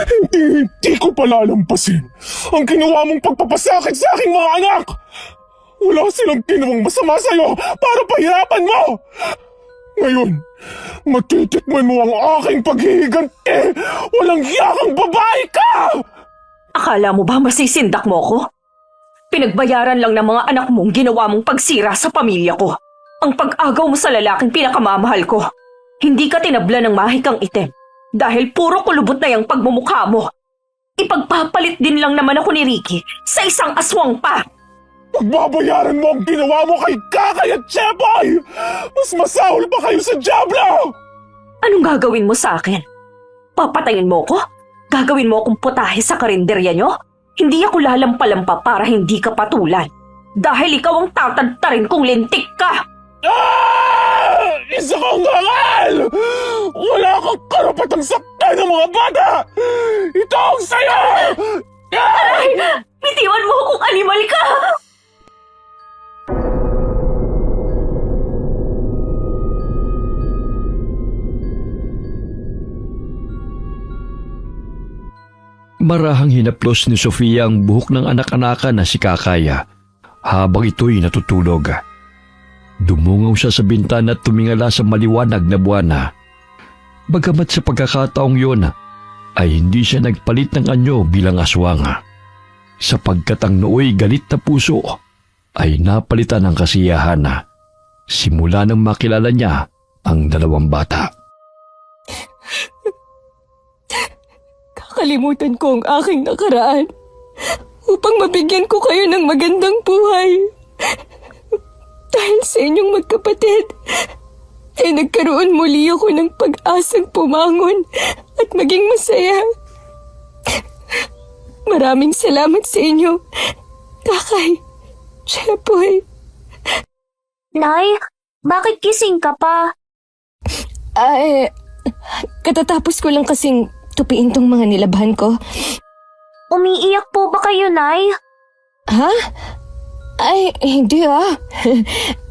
Hindi ko palalampasin ang ginawa mong pagpapasakit sa aking mga anak! Wala silang ginawang masama sa'yo para pahirapan mo! Ngayon, matitikman mo ang aking paghihiganti! Walang yakang babae ka! Akala mo ba masisindak mo ko? Pinagbayaran lang ng mga anak mong ginawa mong pagsira sa pamilya ko. Ang pag-agaw mo sa lalaking pinakamamahal ko. Hindi ka tinabla ng mahikang itim dahil puro kulubot na yung pagmumukha mo. Ipagpapalit din lang naman ako ni Ricky sa isang aswang pa. Pagbabayaran mo ang ginawa mo kay Kakay at Cheboy! Mas masahol pa kayo sa Diablo! Anong gagawin mo sa akin? Papatayin mo ko? Gagawin mo akong putahe sa karinderya nyo? Hindi ako lalampalampa para hindi ka patulan. Dahil ikaw ang tatadtarin kung lintik ka! Isa kang hangal! Wala kang karapatang saktan ng mga bata! Ito ang sayo! Ay! Bitiwan mo kung animal ka! Marahang hinaplos ni Sofia ang buhok ng anak-anakan na si Kakaya habang ito'y natutulog. Dumungaw siya sa bintana at tumingala sa maliwanag na buwan. Bagamat sa pagkakataong yun ay hindi siya nagpalit ng anyo bilang aswang. Sapagkat ang nooy galit na puso ay napalitan ng kasiyahan simula nang makilala niya ang dalawang bata. Kakalimutan ko ang aking nakaraan upang mabigyan ko kayo ng magandang buhay. Dahil sa inyong magkapatid, ay nagkaroon muli ako ng pag-asang pumangon at maging masaya. Maraming salamat sa inyo, Kakay, Cheboy. Nay, bakit gising ka pa? Ay, katatapos ko lang kasing tupiin tong mga nilabhan ko. Umiiyak po ba kayo, Nay? Ha? Ay, hindi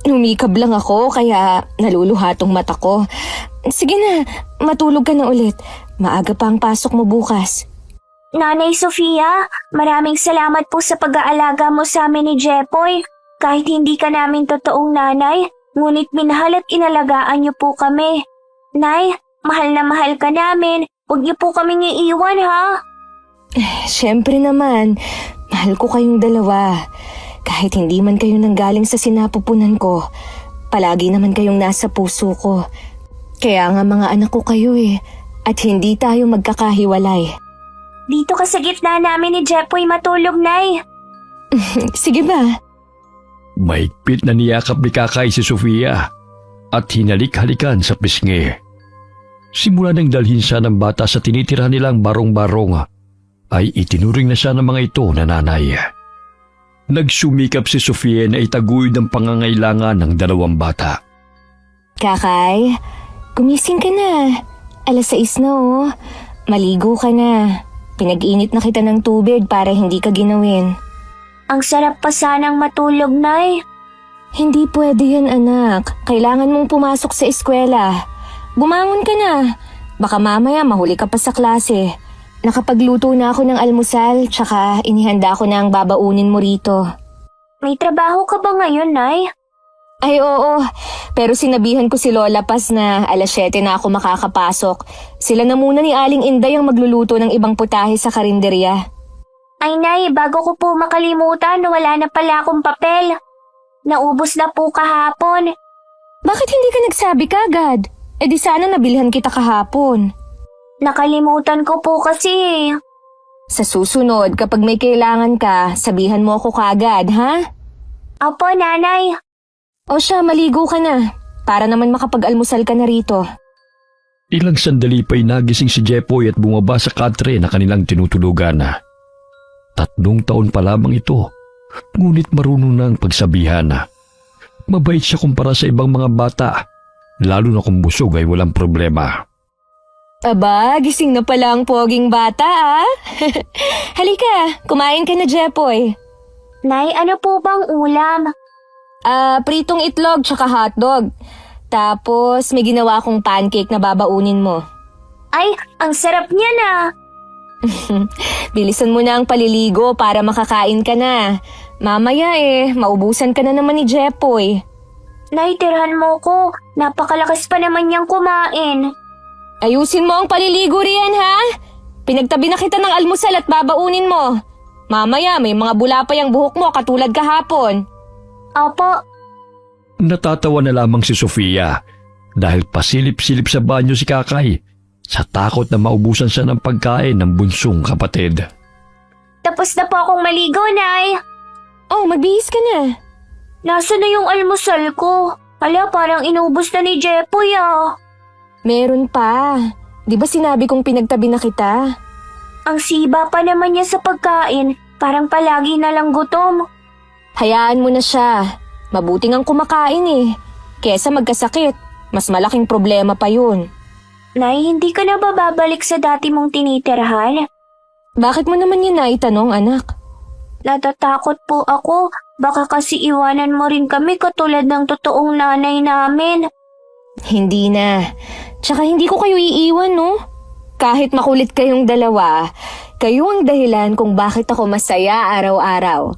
Humikab lang ako kaya naluluha tong mata ko. Sige na, matulog ka na ulit. Maaga pa ang pasok mo bukas. Nanay Sofia, maraming salamat po sa pag-aalaga mo sa amin ni Jepoy. Kahit hindi ka namin totoong nanay, ngunit minahal at inalagaan niyo po kami. Nay, mahal na mahal ka namin. Huwag niyo po kaming iiwan, ha? Siyempre naman, mahal ko kayong dalawa. Kahit hindi man kayo nanggaling sa sinapupunan ko, palagi naman kayong nasa puso ko. Kaya nga mga anak ko kayo at hindi tayo magkakahiwalay. Dito ka sa gitna namin ni Jepoy matulog, Nay. Sige ba? Mahigpit na niyakap ni Kakay si Sofia at hinalik-halikan sa pisngi. Simula nang dalhin siya ng bata sa tinitira nilang barong-barong, ay itinuring na siya ng mga ito na nanay. Nagsumikap si Sofia na itaguyod ang pangangailangan ng dalawang bata. Kakay, gumising ka na. 6:00 na Maligo ka na. Pinag-init na kita ng tubig para hindi ka ginawin. Ang sarap pa sanang matulog, Nay. Hindi pwede yan, anak. Kailangan mong pumasok sa eskwela. Bumangon ka na. Baka mamaya mahuli ka pa sa klase. Nakapagluto na ako ng almusal, tsaka inihanda ko na ang babaunin mo rito. May trabaho ka ba ngayon, Nay? Ay oo, pero sinabihan ko si Lola Paz na 7:00 na ako makakapasok. Sila na muna ni Aling Inday ang magluluto ng ibang putahe sa karinderya. Ay, Nay, bago ko po makalimutan, wala na pala akong papel. Naubos na po kahapon. Bakit hindi ka nagsabi kagad? Eh di sana nabilhan kita kahapon. Nakalimutan ko po kasi. Sa susunod, kapag may kailangan ka, sabihan mo ako kagad, ha? Opo, Nanay. O siya, maligo ka na. Para naman makapag-almusal ka na rito. Ilang sandali pa'y nagising si Jepoy at bumaba sa katre na kanilang tinutulugan. 3 taon pa lamang ito, ngunit marunong na ang pagsabihan. Mabait siya kumpara sa ibang mga bata, lalo na kung busog ay walang problema. Aba, gising na pala ang poging bata, Halika, kumain ka na, Jepoy. Nay, ano po bang ulam? Pritong itlog tsaka hotdog. Tapos may ginawa akong pancake na babaunin mo. Ay, ang sarap niya na. Bilisan mo na ang paliligo para makakain ka na. Mamaya maubusan ka na naman ni Jepoy. Nay, tirhan mo ko. Napakalakas pa naman niyang kumain. Ayusin mo ang paliligo riyan, ha? Pinagtabi na kita ng almusal at babaunin mo. Mamaya may mga bula pa yung buhok mo katulad kahapon. Opo. Natatawa na lamang si Sofia dahil pasilip-silip sa banyo si Kakay sa takot na maubusan siya ng pagkain ng bunsong kapatid. Tapos na po akong maligo, Nay. Oh, magbihis ka na. Nasaan na yung almusal ko? Hala, parang inubos na ni Jepoy ah. Meron pa. Di ba sinabi kong pinagtabi na kita? Ang siba pa naman niya sa pagkain. Parang palagi na lang gutom. Hayaan mo na siya. Mabuting ang kumakain Kesa magkasakit, mas malaking problema pa yun. Nay, hindi ka na ba babalik sa dati mong tinitirhan? Bakit mo naman yun naitanong, anak? Natatakot po ako. Baka kasi iwanan mo rin kami katulad ng totoong nanay namin. Hindi na. Tsaka hindi ko kayo iiwan, no? Kahit makulit kayong dalawa, kayo ang dahilan kung bakit ako masaya araw-araw.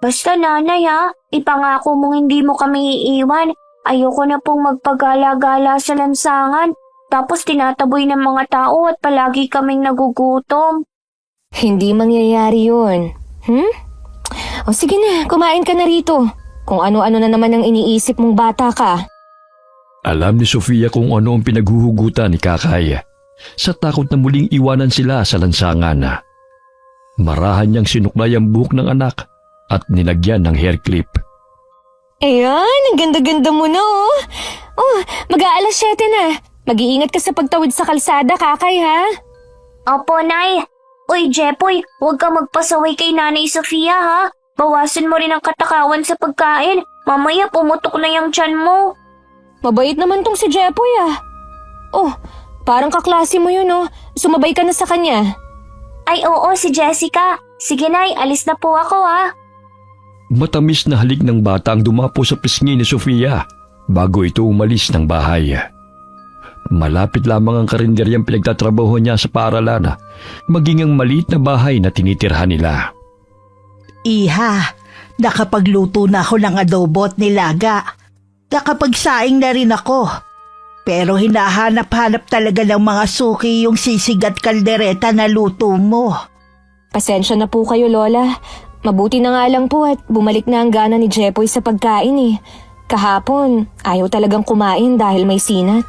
Basta nanay ha, ipangako mong hindi mo kami iiwan. Ayoko na pong magpagala-gala sa lansangan. Tapos tinataboy ng mga tao at palagi kaming nagugutom. Hindi mangyayari yun. O sige na, kumain ka na rito. Kung ano-ano na naman ang iniisip mong bata ka. Alam ni Sofia kung ano ang pinaghuhugutan ni Kakay sa takot na muling iwanan sila sa lansangan. Marahan niyang sinuklay ang buhok ng anak at nilagyan ng hair clip. Ayan, ang ganda-ganda mo na Oh, mag-aalas 7 na. Mag-iingat ka sa pagtawid sa kalsada, Kakay, ha? Opo, Nay. Uy, Jepoy, huwag ka magpasaway kay Nanay Sofia ha. Bawasan mo rin ang katakawan sa pagkain. Mamaya pumutok na yung tiyan mo. Mabait naman tong si Jepoy, Oh, parang kaklase mo yun, Sumabay ka na sa kanya. Ay oo, si Jessica. Sige, Nay, alis na po ako ha. Matamis na halik ng bata ang dumapo sa pisngi ni Sofia bago ito umalis ng bahay. Malapit lamang ang karinderyang pinagtatrabaho niya sa paaralan, maging ang maliit na bahay na tinitirhan nila. Iha, nakapagluto na ako ng adobo at nilaga. Nakapagsaing na rin ako. Pero hinahanap-hanap talaga ng mga suki yung sisig at kaldereta na luto mo. Pasensya na po kayo, Lola. Mabuti na nga lang po at bumalik na ang gana ni Jepoy sa pagkain Kahapon, ayaw talagang kumain dahil may sinat.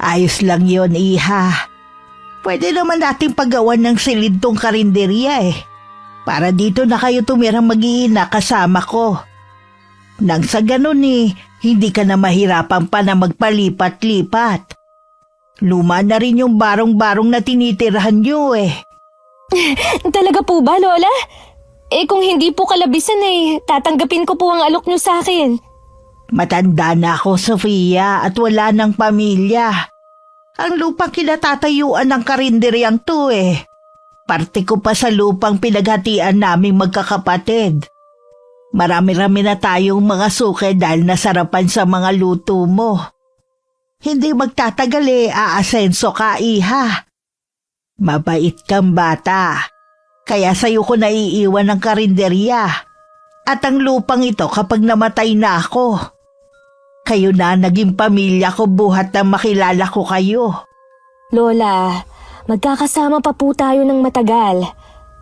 Ayos lang yon, Iha. Pwede naman nating paggawan ng silid tong karinderya Para dito na kayo tumirang mag-iina kasama ko. Nang sa ganun hindi ka na mahirapan pa na magpalipat-lipat. Luma na rin yung barong-barong na tinitirhan nyo Talaga po ba, Lola? Kung hindi po kalabisan tatanggapin ko po ang alok nyo sa akin. Matanda na ako, Sofia, at wala ng pamilya. Ang lupang kinatatayuan ng karinderyang to Parte ko pa sa lupang pinaghatian naming magkakapatid. Marami-rami na tayong mga suke dahil nasarapan sa mga luto mo. Hindi magtatagal aasenso ka, Iha. Mabait kang bata. Kaya sa'yo ko naiiwan ng karinderya. At ang lupang ito kapag namatay na ako. Kayo na naging pamilya ko buhat na makilala ko kayo. Lola, magkakasama pa po tayo ng matagal.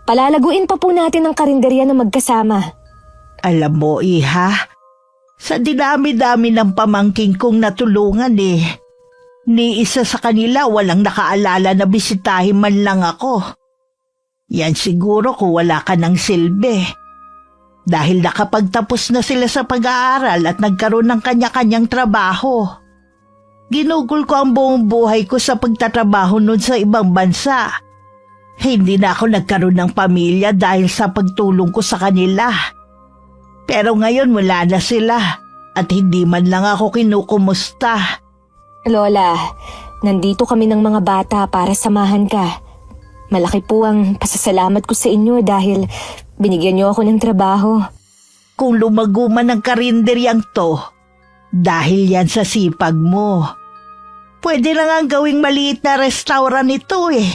Palalaguin pa po natin ang karinderya na magkasama. Alam mo, Iha, sa dinami-dami ng pamangking kong natulungan ni isa sa kanila walang nakaalala na bisitahin man lang ako. Yan siguro kung wala ka ng silbi. Dahil nakapagtapos na sila sa pag-aaral at nagkaroon ng kanya-kanyang trabaho. Ginugol ko ang buong buhay ko sa pagtatrabaho nun sa ibang bansa. Hindi na ako nagkaroon ng pamilya dahil sa pagtulong ko sa kanila. Pero ngayon wala na sila at hindi man lang ako kinukumusta. Lola, nandito kami ng mga bata para samahan ka. Malaki po ang pasasalamat ko sa inyo dahil binigyan niyo ako ng trabaho. Kung lumago man ang karinderyang to, dahil yan sa sipag mo. Pwede na nga gawing maliit na restaurant ito eh.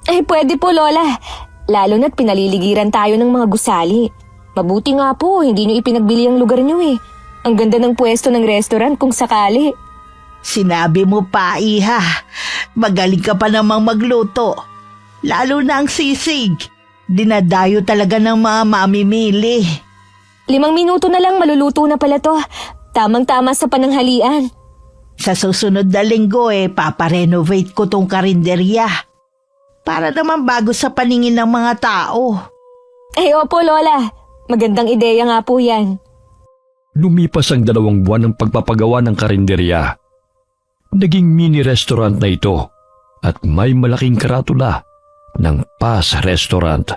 Ay, pwede po, Lola. Lalo na't pinaliligiran tayo ng mga gusali. Mabuti nga po, hindi niyo ipinagbili ang lugar niyo eh. Ang ganda ng pwesto ng restaurant kung sakali. Sinabi mo pa, Iha. Magaling ka pa namang magluto. Lalo na ang sisig. Dinadayo talaga ng mga mamimili. 5 minuto na lang maluluto na pala to. Tamang-tama sa pananghalian. Sa susunod na linggo paparenovate ko tong karinderya. Para naman bago sa paningin ng mga tao. Ay, opo, Lola. Magandang ideya nga po yan. Lumipas ang 2 buwan ng pagpapagawa ng karinderya. Naging mini-restaurant na ito at may malaking karatula ng Paz Restaurant.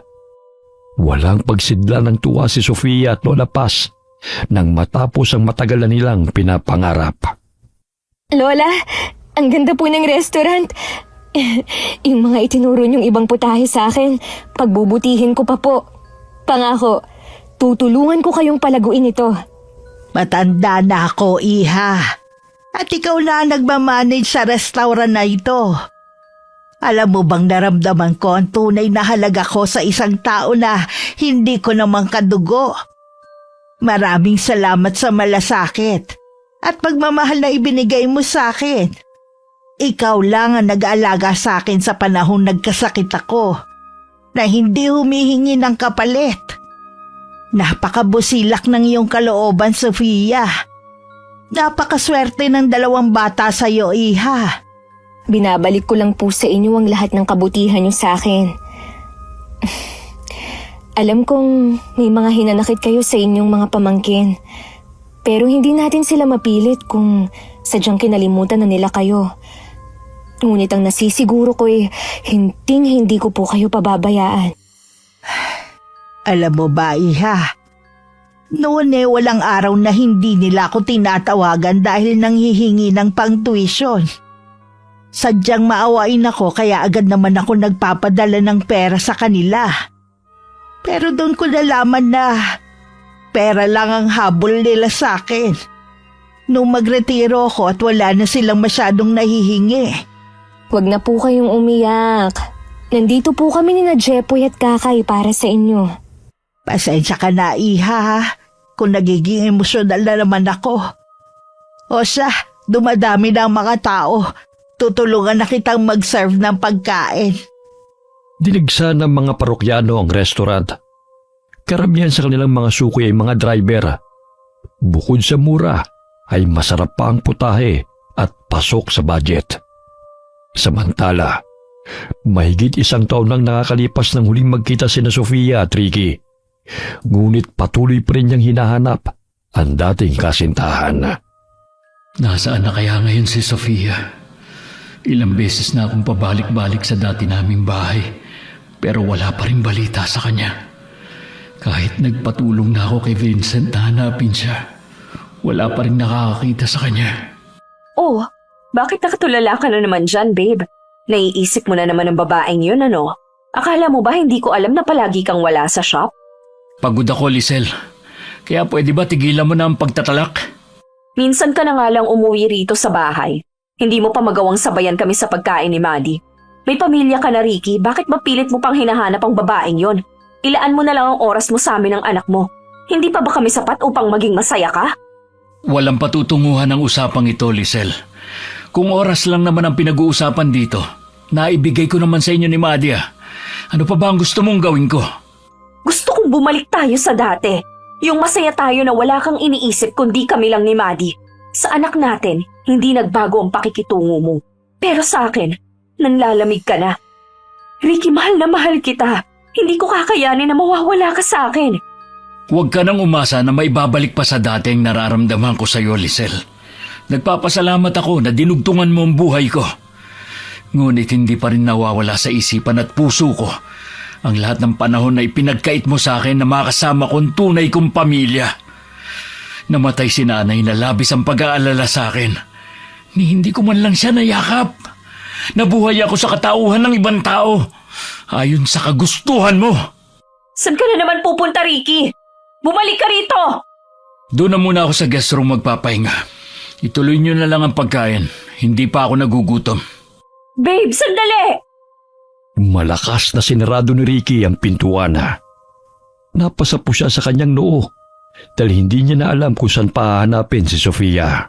Walang pagsidla ng tuwa si Sofia at Lola Paz nang matapos ang matagal na nilang pinapangarap. Lola, ang ganda po ng restaurant. Yung mga itinuro niyong ibang putahe sa akin, pagbubutihin ko pa po. Pangako, tutulungan ko kayong palaguin ito. Matanda na ako, Iha. At ikaw na ang nagmamanage sa restaurant na ito. Alam mo bang naramdaman ko ang tunay na halaga ko sa isang tao na hindi ko naman kadugo? Maraming salamat sa malasakit at pagmamahal na ibinigay mo sa akin. Ikaw lang ang nag-aalaga sa akin sa panahong nagkasakit ako na hindi humihingi ng kapalit. Napakabusilak ng iyong kalooban, Sofia. Napakaswerte ng 2 bata sa iyo, Iha. Binabalik ko lang po sa inyo ang lahat ng kabutihan niyo sa akin. Alam kong may mga hinanakit kayo sa inyong mga pamangkin. Pero hindi natin sila mapilit kung sadyang kinalimutan na nila kayo. Ngunit ang nasisiguro ko hindi ko po kayo pababayaan. Alam mo ba, Iha? Noon walang araw na hindi nila ako tinatawagan dahil nanghihingi ng pang-tuition. Sadyang maawain ako kaya agad naman ako nagpapadala ng pera sa kanila. Pero doon ko nalaman na pera lang ang habol nila sa akin. Nung magretiro ako at wala na silang masyadong nahihingi. Huwag na po kayong umiyak. Nandito po kami ni Jepoy at Kakay para sa inyo. Pasensya ka na, Iha, kung nagiging emosyonal na naman ako. O siya, dumadami na ang mga tao. Tutulungan na kitang mag-serve ng pagkain. Dinigsa ng mga parokyano ang restaurant. Karamihan sa kanilang mga suki ay mga driver. Bukod sa mura, ay masarap pa ang putahe at pasok sa budget. Samantala, mahigit 1 taon nang nakakalipas nang huling magkita sina Sofia at Ricky. Ngunit patuloy pa rin niyang hinahanap ang dating kasintahan. Nasaan na kaya ngayon si Sofia? Ilang beses na akong pabalik-balik sa dati naming bahay, pero wala pa rin balita sa kanya. Kahit nagpatulong na ako kay Vincent na hanapin siya, wala pa rin nakakakita sa kanya. Oh, bakit nakatulala ka na naman dyan, babe? Naiisip mo na naman ang babaeng yun, ano? Akala mo ba hindi ko alam na palagi kang wala sa shop? Pagod ako, Lisel. Kaya pwede ba tigilan mo na ang pagtatalak? Minsan ka na nga lang umuwi rito sa bahay. Hindi mo pa magawang sabayan kami sa pagkain ni Maddie. May pamilya ka na, Ricky. Bakit ba pilit mo pang hinahanap ang babaeng yon? Ilaan mo na lang ang oras mo sa amin ng anak mo. Hindi pa ba kami sapat upang maging masaya ka? Walang patutunguhan ang usapang ito, Lisel. Kung oras lang naman ang pinag-uusapan dito, naibigay ko naman sa inyo ni Maddie. Ano pa ba ang gusto mong gawin ko? Gusto kong bumalik tayo sa dati. Yung masaya tayo na wala kang iniisip kundi kami lang ni Maddie. Sa anak natin, hindi nagbago ang pakikitungo mo. Pero sa akin, nanlalamig ka na. Ricky, mahal na mahal kita. Hindi ko kakayanin na mawawala ka sa akin. Huwag ka nang umasa na may babalik pa sa dati ang nararamdaman ko sa iyo, Lisel. Nagpapasalamat ako na dinugtungan mo ang buhay ko. Ngunit hindi pa rin nawawala sa isipan at puso ko ang lahat ng panahon na ipinagkait mo sa akin na makasama kong tunay kong pamilya. Namatay si nanay na labis ang pag-aalala sa akin. Ni hindi ko man lang siya nayakap. Nabuhay ako sa katauhan ng ibang tao ayon sa kagustuhan mo. Saan ka na naman pupunta, Ricky? Bumalik ka rito! Doon na muna ako sa guest room magpapahinga. Ituloy niyo na lang ang pagkain. Hindi pa ako nagugutom. Babe, sandali! Malakas na sinarado ni Ricky ang pintuan. Napasa po siya sa kanyang noo dahil hindi niya na alam kung saan pahanapin si Sofia.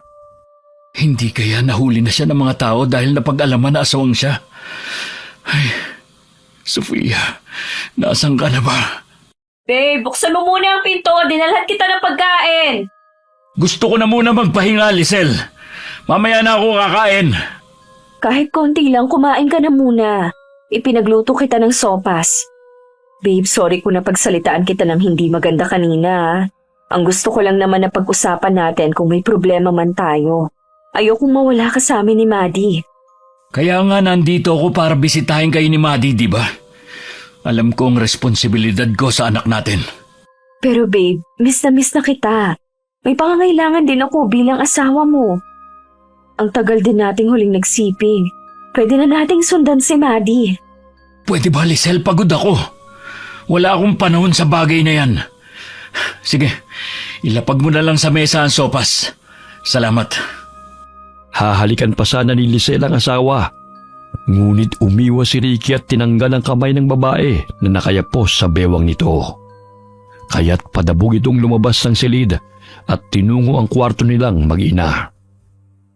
Hindi kaya nahuli na siya ng mga tao dahil napag-alaman na asawang siya? Ay, Sofia, nasaan ka na ba? Babe, buksan mo muna ang pinto. Dinalhan kita ng pagkain. Gusto ko na muna magpahinga, Lisel. Mamaya na ako kakain. Kahit konti lang, kumain ka na muna. Ipinagluto kita ng sopas. Babe, sorry kung napagsalitaan kita ng hindi maganda kanina. Ang gusto ko lang naman na pag-usapan natin kung may problema man tayo. Ayokong mawala ka sa amin ni Maddie. Kaya nga nandito ako para bisitahin kayo ni Maddie, di ba? Alam ko ang responsibilidad ko sa anak natin. Pero babe, miss na kita. May pangangailangan din ako bilang asawa mo. Ang tagal din nating huling nagsiping. Pwede na nating sundan si Maddie. Pwede ba, Lisel? Pagod ako. Wala akong panahon sa bagay na yan. Sige, ilapag mo na lang sa mesa ang sopas. Salamat. Hahalikan pa sana ni Lisel ang asawa. Ngunit umiwas si Ricky at tinanggal ang kamay ng babae na nakayapos sa bewang nito. Kaya't padabog itong lumabas ng silid at tinungo ang kwarto nilang mag-ina.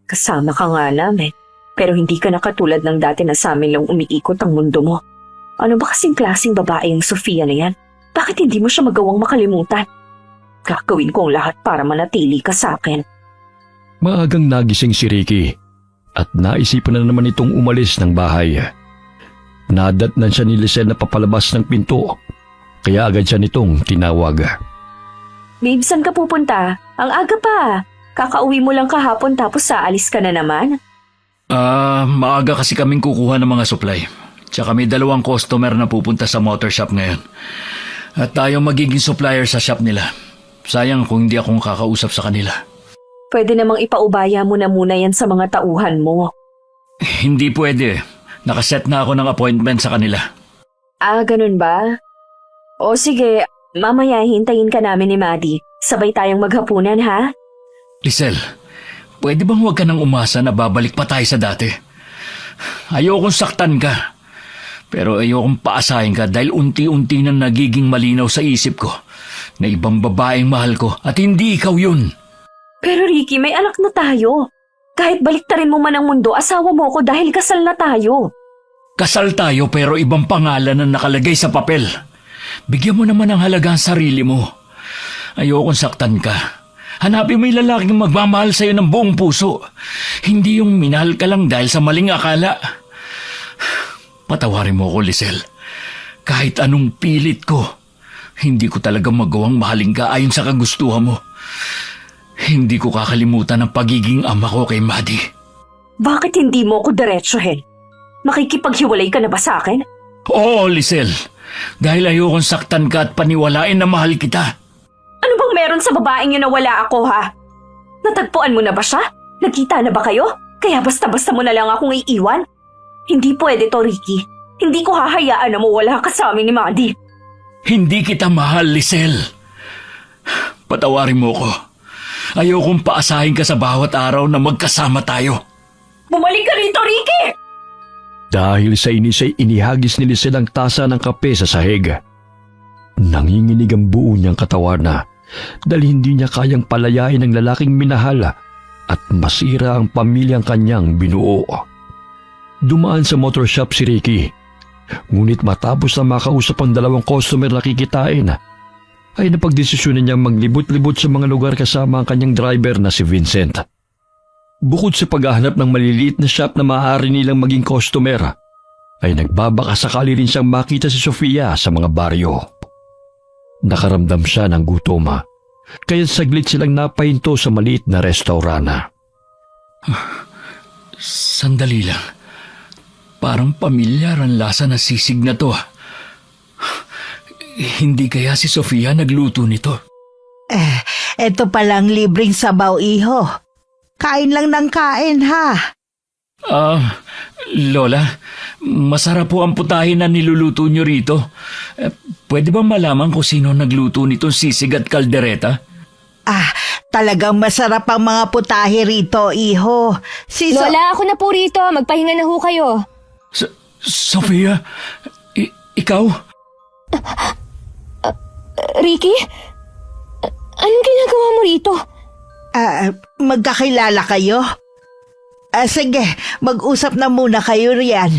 Kasama ka nga namin. Pero hindi ka na katulad ng dati na sa amin lang umiikot ang mundo mo. Ano ba kasing klaseng babae yung Sofia na yan? Bakit hindi mo siya magawang makalimutan? Gagawin ko ang lahat para manatili ka sa akin. Maagang nagising si Ricky at naisipan na naman itong umalis ng bahay. Nadatnan siya ni Lisel na papalabas ng pinto, kaya agad siya nitong tinawag. Babe, saan ka pupunta? Ang aga pa. Kakauwi mo lang kahapon tapos aalis ka na naman? Maaga kasi kaming kukuha ng mga supply. Tsaka may 2 customer na pupunta sa motor shop ngayon. At tayo magiging supplier sa shop nila. Sayang kung hindi akong kakausap sa kanila. Pwede namang ipaubaya mo na muna yan sa mga tauhan mo. Hindi pwede. Nakaset na ako ng appointment sa kanila. Ganun ba? O sige, mamaya hintayin ka namin ni Maddie. Sabay tayong maghapunan, ha? Lisel, pwede bang huwag ka nang umasa na babalik pa tayo sa dati? Ayokong saktan ka. Pero ayokong paasahin ka dahil unti-unti nang nagiging malinaw sa isip ko na ibang babaeng mahal ko at hindi ikaw yun. Pero Ricky, may anak na tayo. Kahit baliktarin mo man ang mundo, asawa mo ko dahil kasal na tayo. Kasal tayo pero ibang pangalan ang nakalagay sa papel. Bigyan mo naman ng halaga ang sarili mo. Ayokong saktan ka. Hanapin mo yung lalaking magmamahal sa'yo ng buong puso. Hindi yung minahal ka lang dahil sa maling akala. Patawarin mo ako, Lisel. Kahit anong pilit ko, hindi ko talaga magawang mahalin ka ayon sa kagustuhan mo. Hindi ko kakalimutan ang pagiging ama ko kay Maddie. Bakit hindi mo ko diretsuhin? Makikipaghiwalay ka na ba sa akin? Oo, Lisel. Dahil ayokong saktan ka at paniwalain na mahal kita. Ano bang meron sa babaeng yun na wala ako, ha? Natagpuan mo na ba siya? Nagkita na ba kayo? Kaya basta-basta mo na lang akong iiwan? Hindi pwede to, Ricky. Hindi ko hahayaan na mawala ka sa amin ni Maddie. Hindi kita mahal, Lisel. Patawarin mo ko. Ayokong paasahin ka sa bawat araw na magkasama tayo. Bumalik ka rito, Ricky! Dahil sa inis ay inihagis ni Lisel ang tasa ng kape sa sahig. Nanginginig ang buo niyang katawan dahil hindi niya kayang palayain ang lalaking minahal at masira ang pamilyang kanyang binuo. Dumaan sa motor shop si Ricky, ngunit matapos na makausap ang 2 customer na kikitain, ay napagdesisyonan niyang maglibot-libot sa mga lugar kasama ang kanyang driver na si Vincent. Bukod sa paghahanap ng maliliit na shop na maaari nilang maging customer, ay nagbabaka sakali rin siyang makita si Sofia sa mga baryo. Nakaramdam siya ng gutom, kaya saglit silang napahinto sa maliit na restaurant. Sandali lang. Parang pamilyar ang lasa ng sisig na to. Hindi kaya si Sofia nagluto nito? Eto palang libreng sabaw, iho. Kain lang ng kain, ha? Lola, masarap po ang putahe na niluluto nyo rito. Pwede ba malaman kung sino nagluto nitong sisig at kaldereta? Talagang masarap ang mga putahe rito, iho. Lola, ako na po rito. Magpahinga na ho kayo. Sofia, ikaw? Ricky? Anong ginagawa mo rito? Magkakilala kayo? Sige, mag-usap na muna kayo riyan.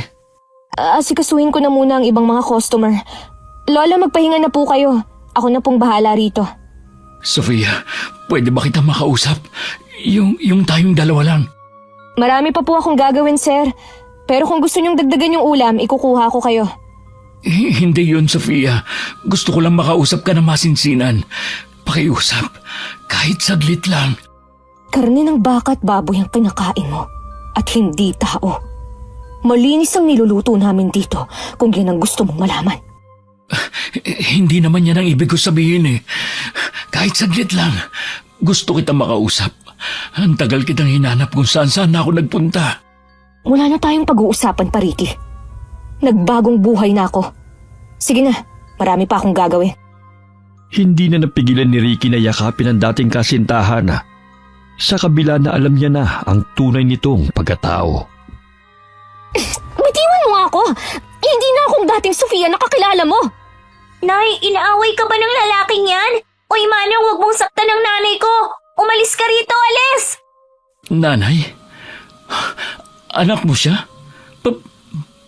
Asikasuhin ko na muna ang ibang mga customer. Lola, magpahinga na po kayo. Ako na pong bahala rito. Sofia, pwede ba kita makausap? Yung tayong dalawa lang. Marami pa po akong gagawin, sir. Pero kung gusto niyong dagdagan yung ulam, ikukuha ko kayo. Hindi yun, Sofia. Gusto ko lang makausap ka na masinsinan. Pakiusap, kahit saglit lang. Karne ng baka at baboy ang kinakain mo. At hindi tao. Malinis ang niluluto namin dito kung yan ang gusto mong malaman. Hindi naman yan ang ibig ko sabihin eh. Kahit saglit lang, gusto kita makausap. Ang tagal kitang hinanap kung saan ako nagpunta. Wala na tayong pag-uusapan pa, Ricky. Nagbagong buhay na ako. Sige na, marami pa akong gagawin. Hindi na napigilan ni Ricky na yakapin ang dating kasintahan sa kabila na alam niya na ang tunay nitong pagkatao. Bitiwan mo nga ako! Hindi na akong dating Sofia na kakilala mo! Nay, inaaway ka ba ng lalaking yan? Uy, Manong, huwag mong saktan ng nanay ko! Umalis ka rito, alis! Nanay? Anak mo siya?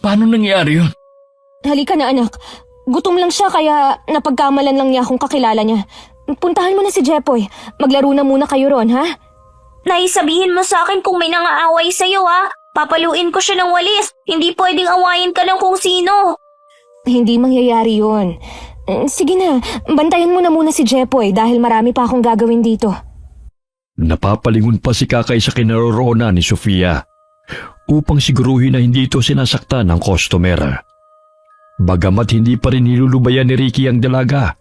Paano nangyari yun? Halika na, anak. Gutom lang siya kaya napagkamalan lang niya akong kakilala niya. Puntahan mo na si Jepoy. Maglaro na muna kayo ron, ha? Nay, sabihin mo sa akin kung may nangaaway sa'yo, ha? Papaluin ko siya ng walis. Hindi pwedeng awayin ka ng kung sino. Hindi mangyayari yun. Sige na, bantayan mo na muna si Jepoy dahil marami pa akong gagawin dito. Napapalingon pa si Kakay sa kinaroroonan ni Sofia upang siguruhin na hindi ito sinasaktan ng customer. Bagamat hindi pa rin nilulubayan ni Ricky ang dalaga,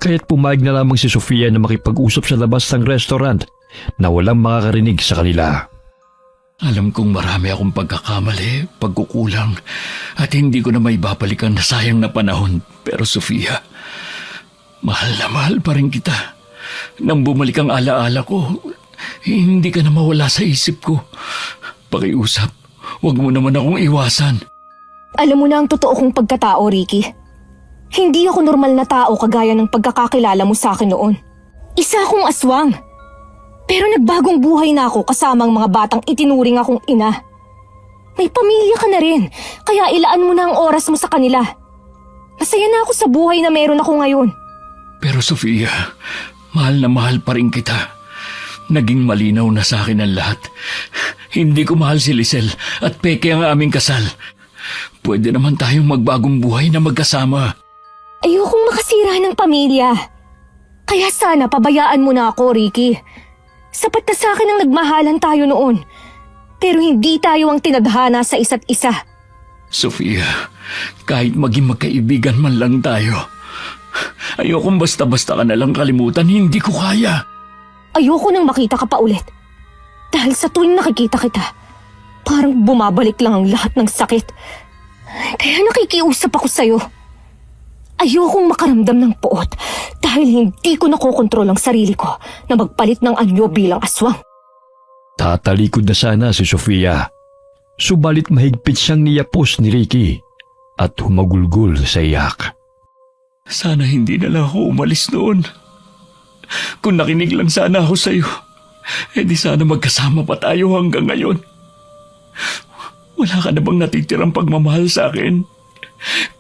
kaya't pumayag na lamang si Sofia na makipag-usap sa labas ng restaurant na walang makakarinig sa kanila. Alam kong marami akong pagkakamali, pagkukulang, at hindi ko na may babalikan na sayang na panahon. Pero Sofia, mahal na mahal pa rin kita. Nang bumalik ang alaala ko, hindi ka na mawala sa isip ko. Pakiusap, huwag mo naman akong iwasan. Alam mo na ang totoo kong pagkatao, Ricky. Hindi ako normal na tao kagaya ng pagkakakilala mo sa akin noon. Isa akong aswang. Pero nagbagong buhay na ako kasama ang mga batang itinuring akong ina. May pamilya ka na rin, kaya ilaan mo na ang oras mo sa kanila. Masaya na ako sa buhay na meron ako ngayon. Pero Sofia, mahal na mahal pa rin kita. Naging malinaw na sa akin ang lahat. Hindi ko mahal si Lisel at peke ang aming kasal. Pwede naman tayong magbagong buhay na magkasama. Ayokong makasira ng pamilya. Kaya sana pabayaan mo na ako, Ricky. Sapat na sa akin ang nagmahalan tayo noon. Pero hindi tayo ang tinadhana sa isa't isa. Sofia, kahit maging magkaibigan man lang tayo, ayokong basta-basta ka nalang kalimutan, hindi ko kaya. Ayoko nang makita ka pa ulit. Dahil sa tuwing nakikita kita, parang bumabalik lang ang lahat ng sakit. Kaya nakikiusap ako sa'yo. Ayokong makaramdam ng poot dahil hindi ko nakokontrol ang sarili ko na magpalit ng anyo bilang aswang. Tatalikod na sana si Sofia. Subalit mahigpit siyang niyapos ni Ricky at humagulgol sa iyak. Sana hindi na lang ako umalis noon. Kung nakinig lang sana ako sa'yo, di sana magkasama pa tayo hanggang ngayon. Wala ka na bang natitirang pagmamahal sa akin?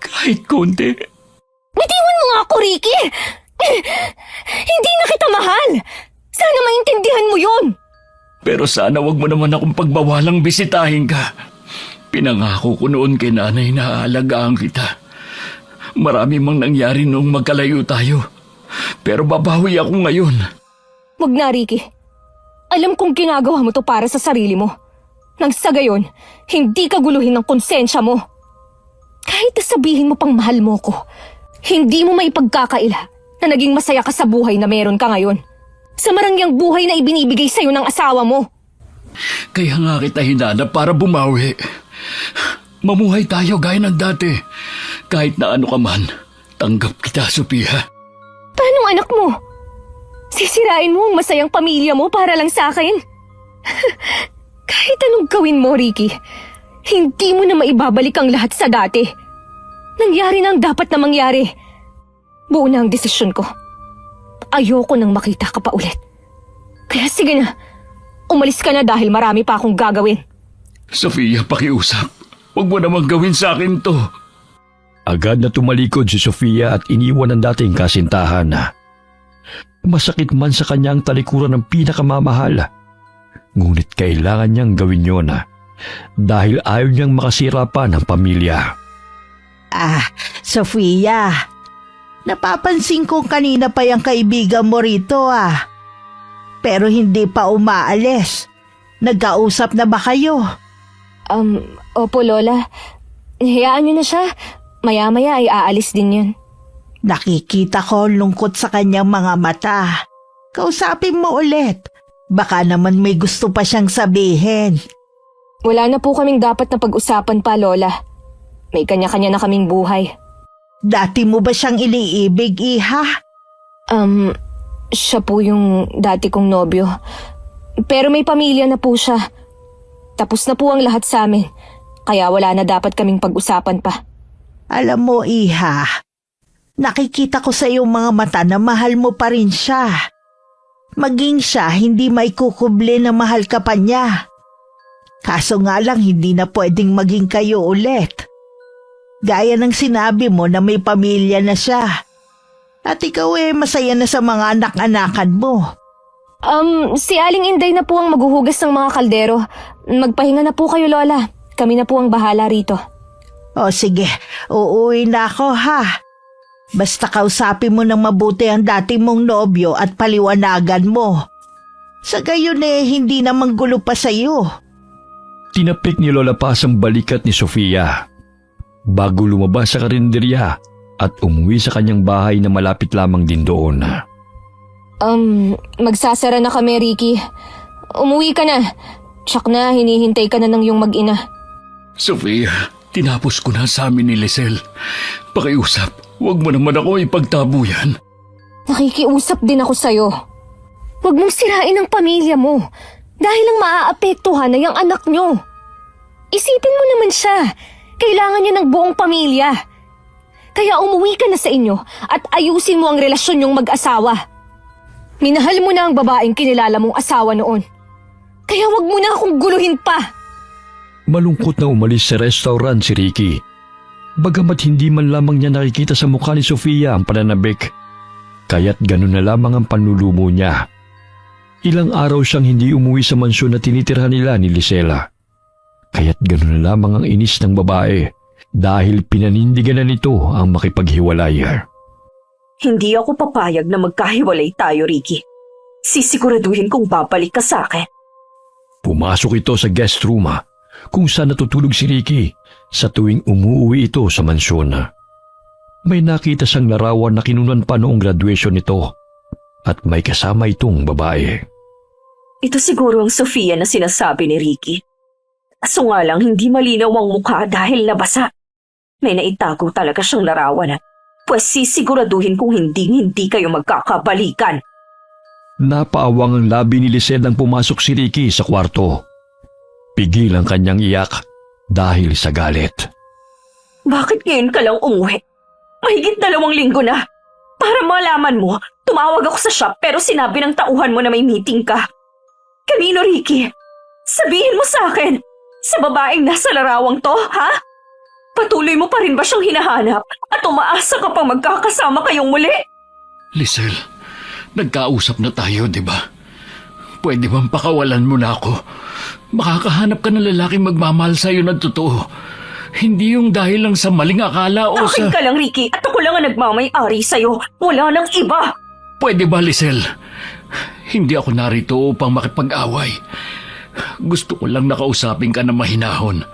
Kahit konti. Bitiwan mo nga ako, Ricky! Hindi na kita mahal! Sana maintindihan mo yun! Pero sana wag mo naman akong pagbawalang bisitahin ka. Pinangako ko noon kay nanay na aalagaan kita. Marami mang nangyari noong magkalayo tayo. Pero babawi ako ngayon. Wag na, Ricky. Alam kong ginagawa mo to para sa sarili mo. Nang sa gayon, hindi ka guluhin ng konsensya mo. Kahit na sabihin mo pang mahal mo ko, hindi mo maipagkakaila na naging masaya ka sa buhay na meron ka ngayon. Sa marangyang buhay na ibinibigay sa'yo ng asawa mo. Kaya nga kita hinanap para bumawi. Mamuhay tayo gaya ng dati. Kahit na ano ka man, tanggap kita, Sofia. Paano anak mo? Si Sisirain mo ang masayang pamilya mo para lang sa akin. Kahit anong gawin mo, Ricky, hindi mo na maibabalik ang lahat sa dati. Nangyari na ang dapat na mangyari. Buo na ang desisyon ko. Ayoko nang makita ka pa ulit. Kaya sige na, umalis ka na dahil marami pa akong gagawin. Sofia, pakiusap. Huwag mo namang gawin sa akin to. Agad na tumalikod si Sofia at iniwan ang dating kasintahan. Masakit man sa kanyang talikuran ng pinakamamahal. Ngunit kailangan niyang gawin yun dahil ayaw niyang makasira pa ng pamilya. Sofia, napapansin kong kanina pa yung kaibigan mo rito Pero hindi pa umaalis. Nagkausap na ba kayo? Opo, Lola. Hayaan niyo na siya. Maya-maya ay aalis din yan. Nakikita ko ang lungkot sa kanyang mga mata. Kausapin mo ulit. Baka naman may gusto pa siyang sabihin. Wala na po kaming dapat na pag-usapan pa, Lola. May kanya-kanya na kaming buhay. Dati mo ba siyang iniibig, Iha? Siya po yung dati kong nobyo. Pero may pamilya na po siya. Tapos na po ang lahat sa amin. Kaya wala na dapat kaming pag-usapan pa. Alam mo, Iha, nakikita ko sa iyong mga mata na mahal mo pa rin siya. Maging siya, hindi maikukubli na mahal ka pa niya. Kaso nga lang, hindi na pwedeng maging kayo ulit. Gaya ng sinabi mo na may pamilya na siya. At ikaw masaya na sa mga anak-anakan mo. Si Aling Inday na po ang maghuhugas ng mga kaldero. Magpahinga na po kayo, Lola. Kami na po ang bahala rito. O sige, uuwi na ako Basta kausapin mo ng mabuti ang dati mong nobyo at paliwanagan mo. Sa gayon hindi na manggulo pa sa'yo. Tinapik ni Lola Paz ang balikat ni Sofia bago lumabas sa karinderya at umuwi sa kanyang bahay na malapit lamang din doon. Magsasara na kami, Ricky. Umuwi ka na. Tsak na, hinihintay ka na ng iyong mag-ina. Sofia, tinapos ko na sa amin ni Lisel. Pakiusap, huwag mo naman ako ipagtabuyan. Nakikiusap din ako sa'yo. Huwag mong sirain ang pamilya mo dahil lang maaapektuhan na yung anak nyo. Isipin mo naman siya. Kailangan niya ng buong pamilya. Kaya umuwi ka na sa inyo at ayusin mo ang relasyon nyong mag-asawa. Minahal mo na ang babaeng kinilala mong asawa noon. Kaya wag mo na akong guluhin pa. Malungkot na umalis sa restaurant si Ricky. Bagamat hindi man lamang niya nakikita sa mukha ni Sofia ang pananabik, kaya't ganun na lamang ang panlulumo niya. Ilang araw siyang hindi umuwi sa mansyon na tinitirhan nila ni Lisela. Kaya't ganun na lamang ang inis ng babae dahil pinanindigan na nito ang makipaghiwalay. Hindi ako papayag na magkahiwalay tayo, Ricky. Sisiguraduhin kong babalik ka sa akin. Pumasok ito sa guest room kung saan natutulog si Ricky sa tuwing umuwi ito sa mansyon. May nakita siyang larawan na kinunan pa noong graduation nito at may kasama itong babae. Ito siguro ang Sofia na sinasabi ni Ricky. Kaso nga lang hindi malinaw ang mukha dahil nabasa. May naitago talaga siyang larawan pues sisiguraduhin kung hindi kayo magkakabalikan. Napaawang ang labi ni Lisel nang pumasok si Ricky sa kwarto. Pigil ang kanyang iyak dahil sa galit. Bakit ngayon ka lang umuwi? Mahigit 2 linggo na. Para malaman mo, tumawag ako sa shop pero sinabi ng tauhan mo na may meeting ka. Kanino, Ricky? Sabihin mo sa akin, sa babaeng nasa larawang to, ha? Patuloy mo pa rin ba siyang hinahanap at umaasa ka pang magkakasama kayong muli? Lisel, nagkausap na tayo, di ba? Pwede bang pakawalan mo na ako? Makakahanap ka ng lalaking magmamahal sa'yo na totoo. Hindi yung dahil lang sa maling akala o Akin sa... ka lang, Ricky, at ako lang ang nagmamay-ari sa'yo. Wala nang iba. Pwede ba, Lisel? Hindi ako narito upang makipag-away. Gusto ko lang nakausapin ka na mahinahon.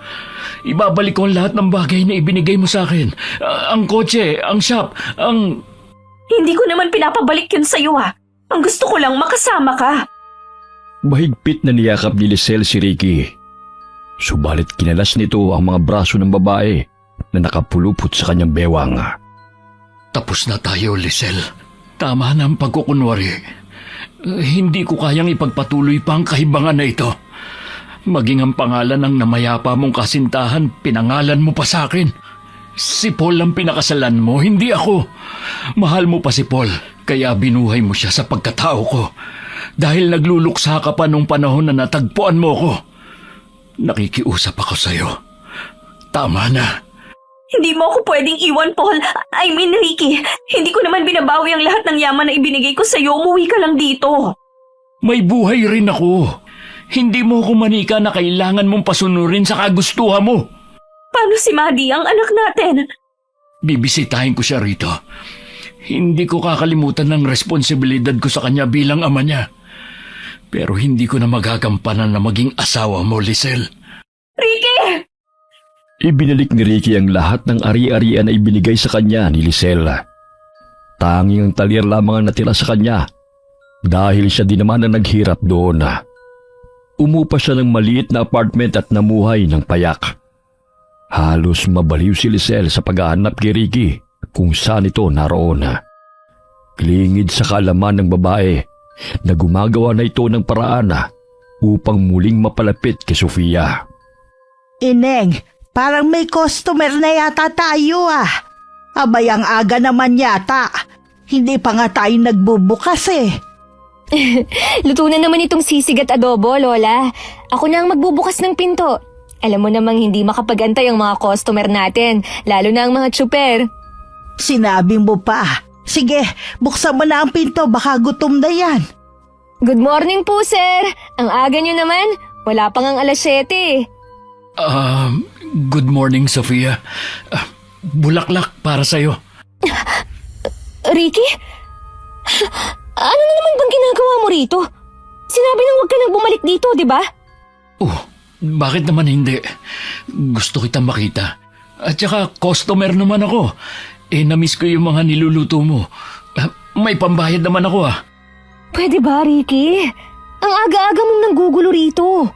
Ibabalik ko ang lahat ng bagay na ibinigay mo sa akin. Ang kotse, ang shop, ang... Hindi ko naman pinapabalik yun sa'yo, ha. Ang gusto ko lang makasama ka. Mahigpit na niyakap ni Lisel si Ricky. Subalit kinalas nito ang mga braso ng babae na nakapulupot sa kanyang bewang. Tapos na tayo, Lisel. Tama na ang pagkukunwari. Hindi ko kayang ipagpatuloy pa ang kahibangan na ito. Maging ang pangalan ng namayapa mong kasintahan, pinangalan mo pa sa akin. Si Paul ang pinakasalan mo, hindi ako. Mahal mo pa si Paul, kaya binuhay mo siya sa pagkatao ko. Dahil nagluluksa ka pa nung panahon na natagpuan mo ko. Nakikiusap ako sa'yo. Tama na. Hindi mo ako pwedeng iwan, Paul. I mean, Ricky. Hindi ko naman binabawi ang lahat ng yaman na ibinigay ko sa'yo. Umuwi ka lang dito. May buhay rin ako. Hindi mo ako manika na kailangan mong pasunurin sa kagustuhan mo. Paano si Maddie, ang anak natin? Bibisitahin ko siya rito. Hindi ko kakalimutan ng responsibilidad ko sa kanya bilang ama niya. Pero hindi ko na magagampanan na maging asawa mo, Lisel. Ricky! Ibinalik ni Ricky ang lahat ng ari-arian na ibinigay sa kanya ni Lisel. Tanging ang talyer lamang ang natira sa kanya dahil siya din naman ang naghirap doon. Umupa siya ng maliit na apartment at namuhay ng payak. Halos mabaliw si Lisel sa paghahanap kay Ricky kung saan ito naroon. Klingid sa kaalaman ng babae na gumagawa na ito ng paraan upang muling mapalapit kay Sofia. Ineng, parang may customer na yata tayo Abay, ang aga naman yata. Hindi pa nga tayo nagbubukas Luto na naman itong sisig at adobo, Lola. Ako na ang magbubukas ng pinto. Alam mo namang hindi makapag-antay ang mga customer natin, lalo na ang mga tsuper. Sinabi mo pa. Sige, buksan mo na ang pinto, baka gutom na yan. Good morning po, sir. Ang aga nyo naman. Wala pang ang 7:00. Good morning, Sofia. Bulaklak para sa'yo. Ricky? Ano na naman bang ginagawa mo rito? Sinabi nang huwag ka nang bumalik dito, di ba? Bakit naman hindi? Gusto kitang makita. At saka customer naman ako. Na-miss ko yung mga niluluto mo. May pambayad naman ako Pwede ba, Ricky? Ang aga-aga mong nanggugulo rito.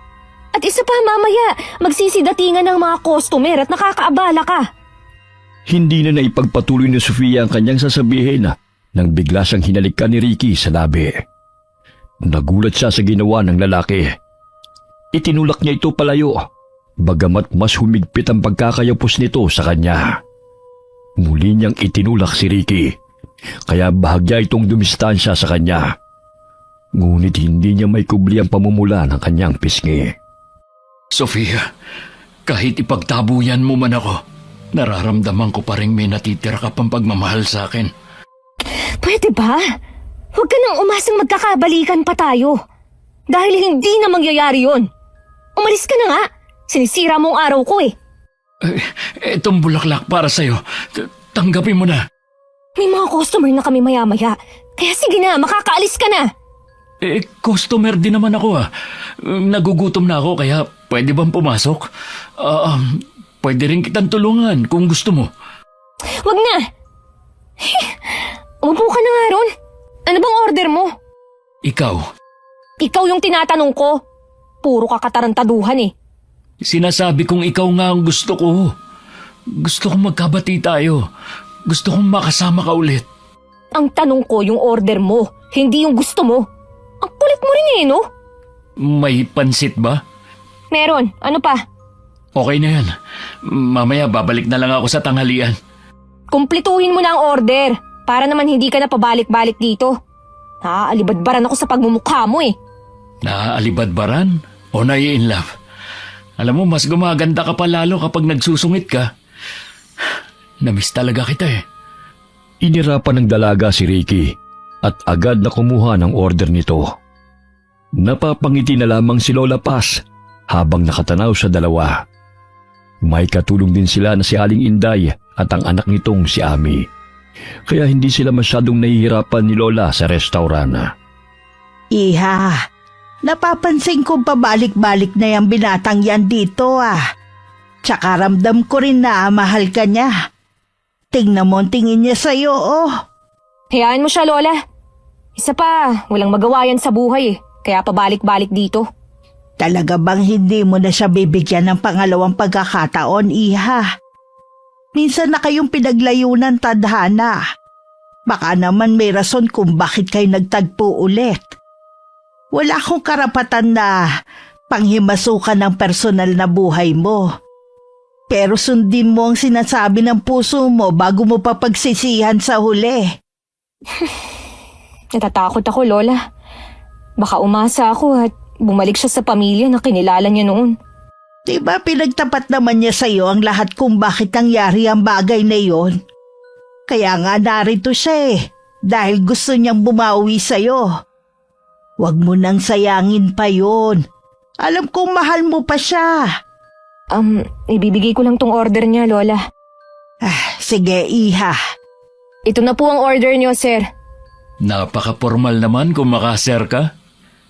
At isa pa, mamaya, magsisidatingan ng mga customer at nakakaabala ka. Hindi na naipagpatuloy ni Sofia ang kanyang sasabihin nang bigla siyang hinalikan ni Ricky sa labi. Nagulat siya sa ginawa ng lalaki. Itinulak niya ito palayo, bagamat mas humigpit ang pagkakayapos nito sa kanya. Muli niyang itinulak si Ricky, kaya bahagya itong dumistansya sa kanya. Ngunit hindi niya may kubli ang pamumula ng kanyang pisngi. Sofia, kahit ipagtabuyan mo man ako, nararamdaman ko pa rin may natitira ka pang pagmamahal sa akin. Pwede ba? Huwag ka nang umasang magkakabalikan pa tayo. Dahil hindi na mangyayari yon. Umalis ka na nga. Sinisira mo ang araw ko Itong bulaklak para sa'yo. Tanggapin mo na. May mga customer na kami maya-maya. Kaya sige na, makakaalis ka na. Customer din naman ako Nagugutom na ako kaya pwede bang pumasok? Pwede rin kitang tulungan kung gusto mo. Wag na. Umupo ka na nga ron. Ano bang order mo? Ikaw. Ikaw yung tinatanong ko. Puro ka katarantaduhan Sinasabi kong ikaw nga ang gusto ko. Gusto kong magkabati tayo. Gusto kong makasama ka ulit. Ang tanong ko yung order mo, hindi yung gusto mo. Ang kulit mo rin no? May pansit ba? Meron. Ano pa? Okay na yan. Mamaya babalik na lang ako sa tanghalian. Kumpletuhin mo na ang order para naman hindi ka na pabalik-balik dito. Naaalibadbaran ako sa pagmumukha mo Naaalibadbaran o nai-inlove? Alam mo, mas gumaganda ka pa lalo kapag nagsusungit ka. Namiss talaga kita Inirapan ng dalaga si Ricky at agad na kumuha ng order nito. Napapangiti na lamang si Lola Paz habang nakatanaw sa dalawa. May katulong din sila na si Aling Inday at ang anak nitong si Ami. Kaya hindi sila masyadong nahihirapan ni Lola sa restaurant. Iha, napapansin ko pabalik-balik na yung binatang yan dito Tsaka ramdam ko rin na mahal ka niya. Tingnan mo ang tingin niya sa'yo Hayaan mo siya, Lola. Isa pa, walang magawa yan sa buhay kaya pabalik-balik dito. Talaga bang hindi mo na siya bibigyan ng pangalawang pagkakataon, Iha? Minsan na kayong pinaglayunan, tadhana. Baka naman may rason kung bakit kayo nagtagpo ulit. Wala akong karapatan na panghimasukan ng personal na buhay mo. Pero sundin mo ang sinasabi ng puso mo bago mo pa pagsisihan sa huli. Natatakot ako, Lola. Baka umasa ako at bumalik siya sa pamilya na kinilala niya noon. Diba pinagtapat naman niya sa'yo ang lahat kung bakit nangyari ang bagay na yon? Kaya nga narito siya dahil gusto niyang bumawi sa'yo. Huwag mo nang sayangin pa yon. Alam kong mahal mo pa siya. Ibibigay ko lang tong order niya, Lola. Sige, Iha. Ito na po ang order niyo, sir. Napaka-formal naman kung makaser ka.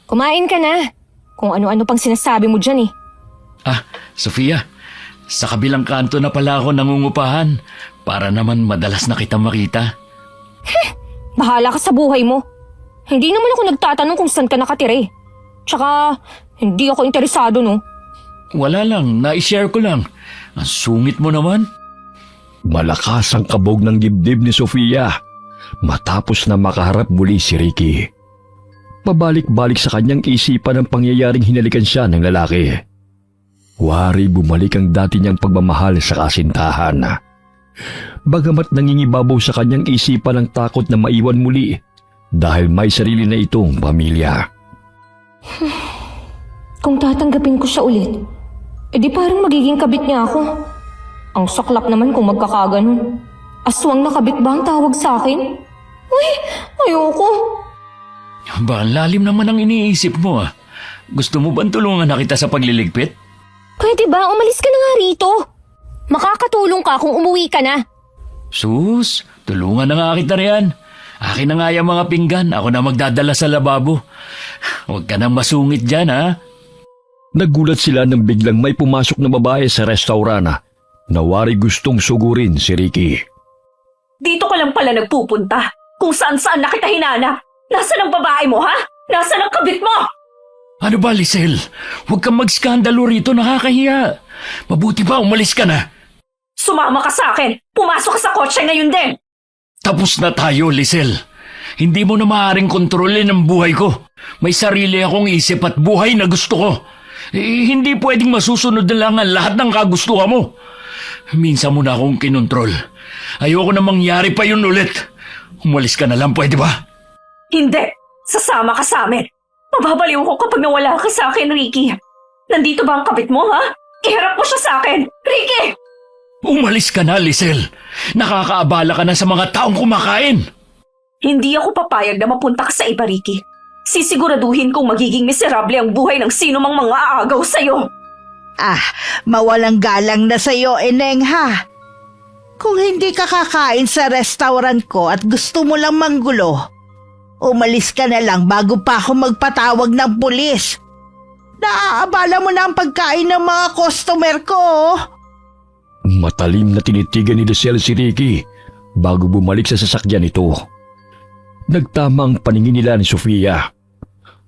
Kumain ka na. Kung ano-ano pang sinasabi mo dyan Sofia, sa kabilang kanto na pala ako nangungupahan para naman madalas na kita makita. Bahala ka sa buhay mo. Hindi naman ako nagtatanong kung saan ka nakatira. Tsaka, hindi ako interesado, no? Wala lang, na-share ko lang. Ang sungit mo naman. Malakas ang kabog ng dibdib ni Sofia matapos na makaharap muli si Ricky. Pabalik-balik sa kanyang isipan ang pangyayaring hinalikan siya ng lalaki. Wari bumalik ang dati niyang pagmamahal sa kasintahan. Bagamat nangingibabaw sa kanyang isipan ang takot na maiwan muli dahil may sarili na itong pamilya. Kung tatanggapin ko siya ulit, edi parang magiging kabit niya ako. Ang saklap naman kung magkakaganon. Aswang na kabit ba ang tawag sa akin? Uy, ayoko. Ba, lalim naman ang iniisip mo Gusto mo bang tulungan na kita sa pagliligpit? Pwede ba? Umalis ka na nga rito. Makakatulong ka kung umuwi ka na. Sus, tulungan na nga kita riyan. Akin na nga yung mga pinggan, ako na magdadala sa lababo. Huwag ka nang masungit dyan, Nagulat sila nang biglang may pumasok na babae sa restaurant na wari gustong sugurin si Ricky. Dito ka lang pala nagpupunta. Kung saan-saan na kita hinanap. Nasaan ang babae mo, ha? Nasaan ang kabit mo? Ano ba, Lisel? Huwag kang magskandalo rito, nakakahiya. Mabuti ba umalis ka na? Sumama ka sa akin. Pumasok ka sa kotse ngayon din. Tapos na tayo, Lisel. Hindi mo na maaaring kontrolin ang buhay ko. May sarili akong isip at buhay na gusto ko. Hindi pwedeng masusunod na lang ang lahat ng kagustuhan mo. Minsan mo na akong kinontrol. Ayoko na mangyari pa yun ulit. Umalis ka na lang, pwede ba? Hindi. Sasama ka sa amin. Mababaliw ko kapag nawala ka sa akin, Ricky. Nandito ba ang kabit mo, ha? Iharap mo siya sa akin. Ricky! Umalis ka na, Lisel. Nakakaabala ka na sa mga taong kumakain. Hindi ako papayag na mapunta ka sa iba, Ricky. Sisiguraduhin kong magiging miserable ang buhay ng sino mang mga aagaw sa'yo. Mawalang galang na sa'yo, Eneng, ha? Kung hindi ka kakain sa restaurant ko at gusto mo lang manggulo, umalis ka na lang bago pa ako magpatawag ng pulis. Naaabala mo na ang pagkain ng mga customer ko. Matalim na tinitigan ni Lisel si Ricky bago bumalik sa sasakyan nito. Nagtama ang paningin nila ni Sofia.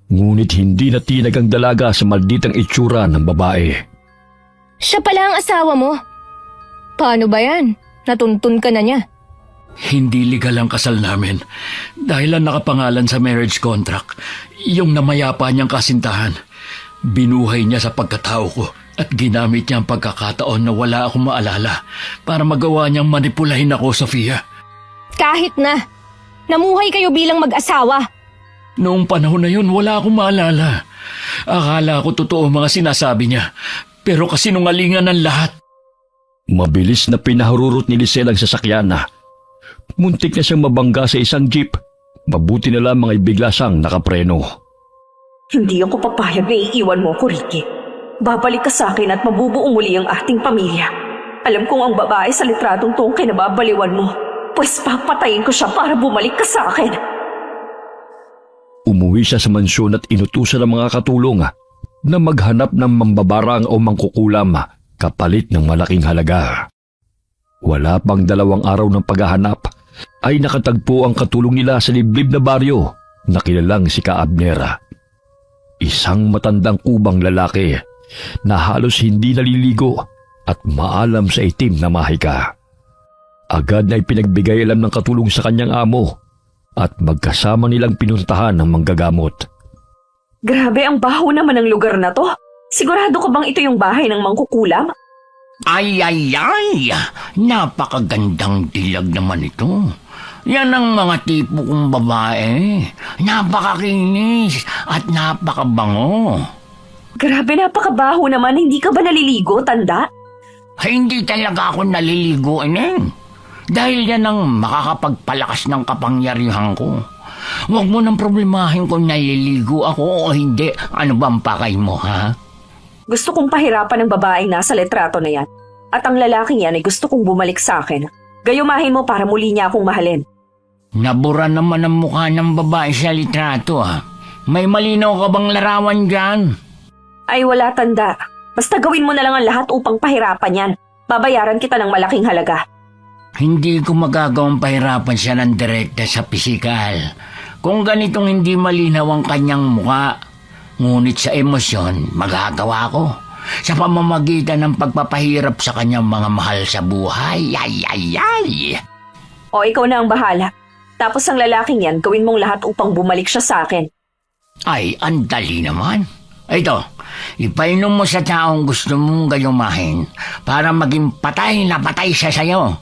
Ngunit hindi natinag ang dalaga sa malditang itsura ng babae. Siya pala ang asawa mo. Paano ba yan? Natuntun ka na niya. Hindi legal ang kasal namin dahil ang nakapangalan sa marriage contract, yung namayapa niyang kasintahan. Binuhay niya sa pagkatao ko at ginamit niya ang pagkakataon na wala akong maalala para magawa niyang manipulahin ako, Sofia. Kahit na. Namuhay kayo bilang mag-asawa. Noong panahon na yun, wala akong maalala. Akala ko totoo mga sinasabi niya, pero kasinungalingan ang lahat. Mabilis na pinahururot ni Lisel ang sasakyan na. Muntik na siyang mabangga sa isang jeep. Mabuti na lamang ay bigla siyang nakapreno. Hindi ako papayag na iiwan mo ko, Ricky. Babalik ka sa akin at mabubuo muli ang ating pamilya. Alam kong ang babae sa litratong to ang kinababaliwan mo. Pues papatayin ko siya para bumalik ka sa akin. Umuwi siya sa mansyon at inutusan ng mga katulong na maghanap ng mambabarang o mangkukulam kapalit ng malaking halaga. Wala pang 2 araw ng paghahanap ay nakatagpo ang katulong nila sa liblib na baryo na kilalang si Ka Abner. Isang matandang kubang lalaki na halos hindi naliligo at maalam sa itim na mahika. Agad na ipinagbigay alam ng katulong sa kanyang amo at magkasama nilang pinuntahan ng manggagamot. Grabe, ang baho naman ng lugar na to. Sigurado ka bang ito yung bahay ng mangkukulam? Ay, napakagandang dilag naman ito. Yan ang mga tipo kong babae. Napakakinis at napakabango. Grabe, napakabaho naman. Hindi ka ba naliligo, tanda? Hindi talaga ako naliligo, Ineng. Dahil yan ang makakapagpalakas ng kapangyarihan ko. Huwag mo nang problemahin kung naliligo ako o hindi. Ano bang pakay mo, ha? Gusto kong pahirapan ng babaeng nasa litrato na yan. At ang lalaking yan ay gusto kong bumalik sa akin. Gayumahin mo para muli niya akong mahalin. Nabura naman ang mukha ng babae sa litrato, ha? May malinaw ka bang larawan dyan? Ay wala, tanda. Basta gawin mo na lang ang lahat upang pahirapan yan. Babayaran kita ng malaking halaga. Hindi ko magagawang pahirapan siya ng direkta sa pisikal. Kung ganitong hindi malinaw ang kanyang mukha, ngunit sa emosyon, magagawa ko. Sa pamamagitan ng pagpapahirap sa kanyang mga mahal sa buhay. Ay. O ikaw na ang bahala. Tapos ang lalaking yan, gawin mong lahat upang bumalik siya sa akin. Ay, ang dali naman. Ito, ipainom mo sa taong gusto mong gayumahin para maging patay na patay siya sa'yo.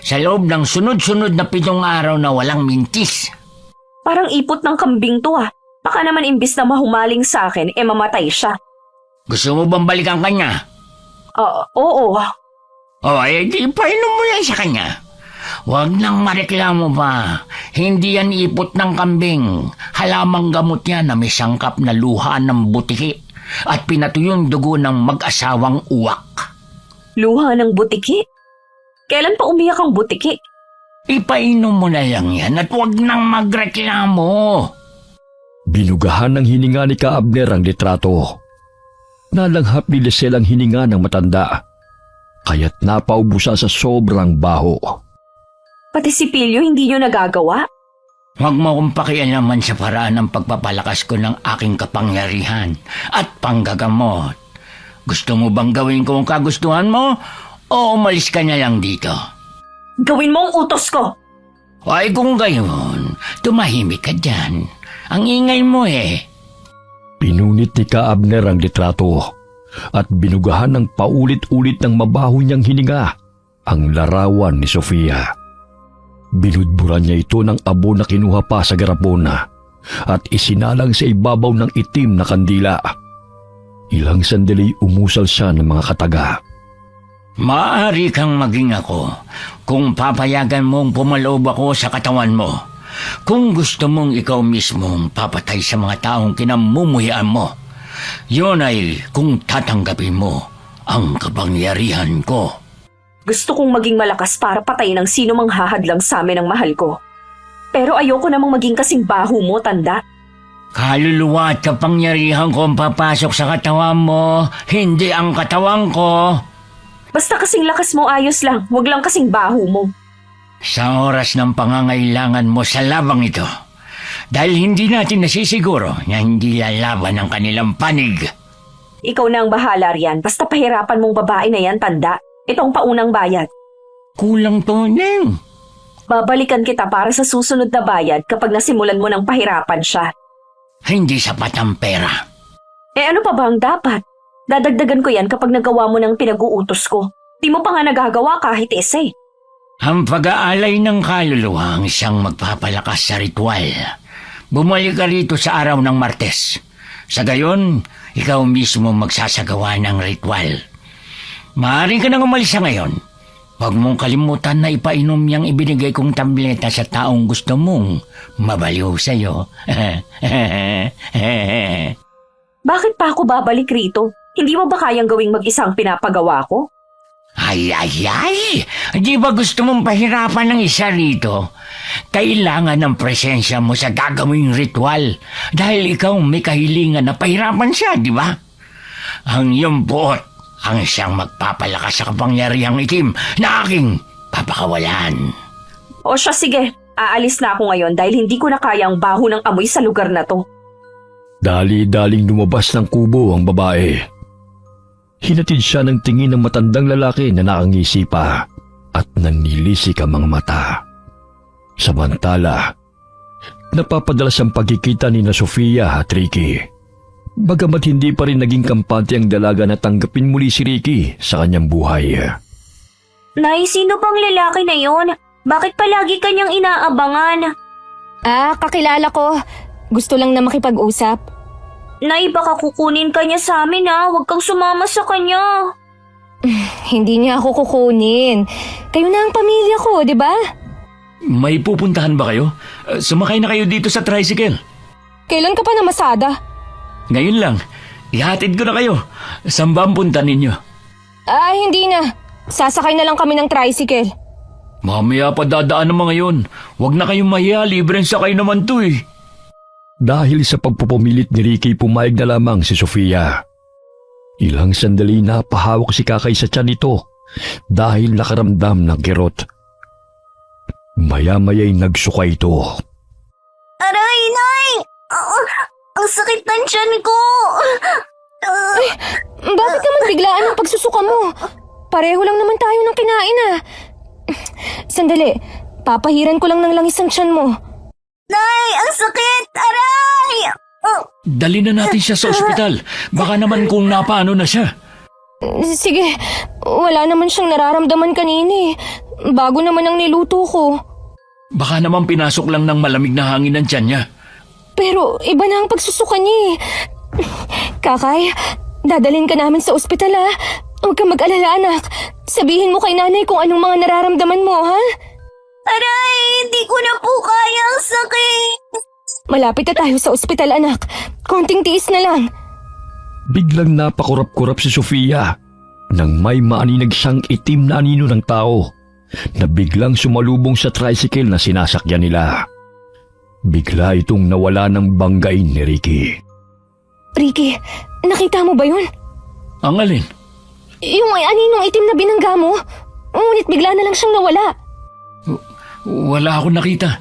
Sa loob ng sunod-sunod na 7 araw na walang mintis. Parang ipot ng kambing to ah. Baka naman imbis na mahumaling sa akin, mamatay siya. Gusto mo bang balikan kanya? Oo. Di ipainom mo yan sa kanya. Huwag nang mareklamo pa. Hindi yan ipot ng kambing. Halamang gamot yan na may sangkap na luha ng butiki at pinatuyong dugo ng mag-asawang uwak. Luha ng butiki? Kailan pa umiyak ang butiki? Ipainom mo na lang yan at huwag nang magreklamo. Binugahan ng hininga ni Ka-Abner ang litrato. Nalanghap ni Lisel ang hininga ng matanda, kaya't napaubusa sa sobrang baho. Pati si Pilyo hindi nyo nagagawa? Huwag mo akong pakialaman sa paraan ng pagpapalakas ko ng aking kapangyarihan at panggagamot. Gusto mo bang gawin ko ang kagustuhan mo o umalis ka na lang dito? Gawin mo ang utos ko! Ay kung gayon, tumahimik ka dyan. Ang ingay mo eh. Pinunit ni Ka-Abner ang litrato at binugahan ng paulit-ulit ng mabaho niyang hininga ang larawan ni Sofia. Binudburan niya ito ng abo na kinuha pa sa garapona at isinalang sa ibabaw ng itim na kandila. Ilang sandali umusal siya ng mga kataga. Maaari kang maging ako kung papayagan mong pumaloob ako sa katawan mo. Kung gusto mong ikaw mismong papatay sa mga taong kinamumuhian mo, yun ay kung tatanggapin mo ang kapangyarihan ko. Gusto kong maging malakas para patayin ang sino mang hahadlang sa amin ng mahal ko. Pero ayoko namang maging kasing baho mo, tanda. Kaluluwa at kapangyarihan ko ang papasok sa katawan mo, hindi ang katawan ko. Basta kasing lakas mo ayos lang, wag lang kasing baho mo. Sa oras ng pangangailangan mo sa labang ito, dahil hindi natin nasisiguro na hindi lalaban ang kanilang panig. Ikaw na ang bahala riyan, basta pahirapan mong babae na yan, tanda. Itong paunang bayad. Kulang to, Neng. Babalikan kita para sa susunod na bayad kapag nasimulan mo ng pahirapan siya. Hindi sapat ang pera. Ano pa ba ang dapat? Dadagdagan ko yan kapag nagawa mo ng pinag-uutos ko. Di mo pa nga nagagawa kahit isa eh. Ang pag-aalay ng kaluluwa ang isang magpapalakas sa ritual. Bumalik ka rito sa araw ng Martes. Sa gayon, ikaw mismo magsasagawa ng ritual. Maaari ka nang umalis sa ngayon. Huwag mong kalimutan na ipainom yung ibinigay kong tableta sa taong gusto mong mabaliw sa'yo. Bakit pa ako babalik rito? Hindi mo ba kayang gawing mag-isang pinapagawa ko? Ay! Di ba gusto mong pahirapan ng isa rito? Kailangan ng presensya mo sa gagawing ritual dahil ikaw may kahilingan na pahirapan siya, di ba? Ang iyong buot ang siyang magpapalakas sa kapangyarihang itim na aking papakawalan. O siya, sige. Aalis na ako ngayon dahil hindi ko na kaya ang baho ng amoy sa lugar na to. Dali-daling lumabas ng kubo ang babae. Hinatid siya ng tingin ng matandang lalaki na nakangisi pa at Nanilisik ang mga mata. Samantala, napapadalas ang pagkikita ni na Sofia at Ricky. Bagamat hindi pa rin naging kampante ang dalaga na tanggapin muli si Ricky sa kanyang buhay. Nay, sino bang lalaki na yon? Bakit palagi kanyang inaabangan? Kakilala ko. Gusto lang na makipag-usap. Nay, baka kukunin ka niya sa amin ha. Huwag kang sumama sa kanya. Hindi niya ako kukunin. Kayo na ang pamilya ko, di ba? May pupuntahan ba kayo? Sumakay na kayo dito sa tricycle. Kailan ka pa namasada? Ngayon lang, ihatid ko na kayo. Saan ba ang punta ninyo? Hindi na. Sasakay na lang kami ng tricycle. Mamaya pa dadaan ng mga yun. Huwag na kayong mahiya, libreng sakay naman to eh. Dahil sa pagpupumilit ni Ricky, pumayag na lamang si Sofia. Ilang sandali na pahawak si Kakay sa tiyan nito dahil nakaramdam ng kirot. Maya-maya'y nagsuka ito. Aray, Nay! Ang sakit ng tiyan ko! Bakit naman biglaan ang pagsusuka mo? Pareho lang naman tayo ng kinain Sandali, papahiran ko lang ng langis ang tiyan mo. Nay, ang sakit! Aray! Dali na natin siya sa ospital. Baka naman kung napaano na siya. Sige, wala naman siyang nararamdaman kanini. Bago naman ang niluto ko. Baka naman pinasok lang ng malamig na hangin ng tiyan niya. Pero iba na ang pagsusuka niya. Kakay, dadalhin ka namin sa ospital Huwag kang mag-alala, anak. Sabihin mo kay nanay kung anong mga nararamdaman mo, ha? Aray, hindi ko na po kaya ang sakit. Malapit na tayo sa ospital, anak. Konting tiis na lang. Biglang napakurap-kurap si Sofia nang may maaninag siyang itim na anino ng tao na biglang sumalubong sa tricycle na sinasakyan nila. Bigla itong nawala ng banggain ni Ricky. Ricky, nakita mo ba yun? Ang alin? Yung may aninong itim na binangga mo. Ngunit bigla na lang siyang nawala. Wala akong nakita.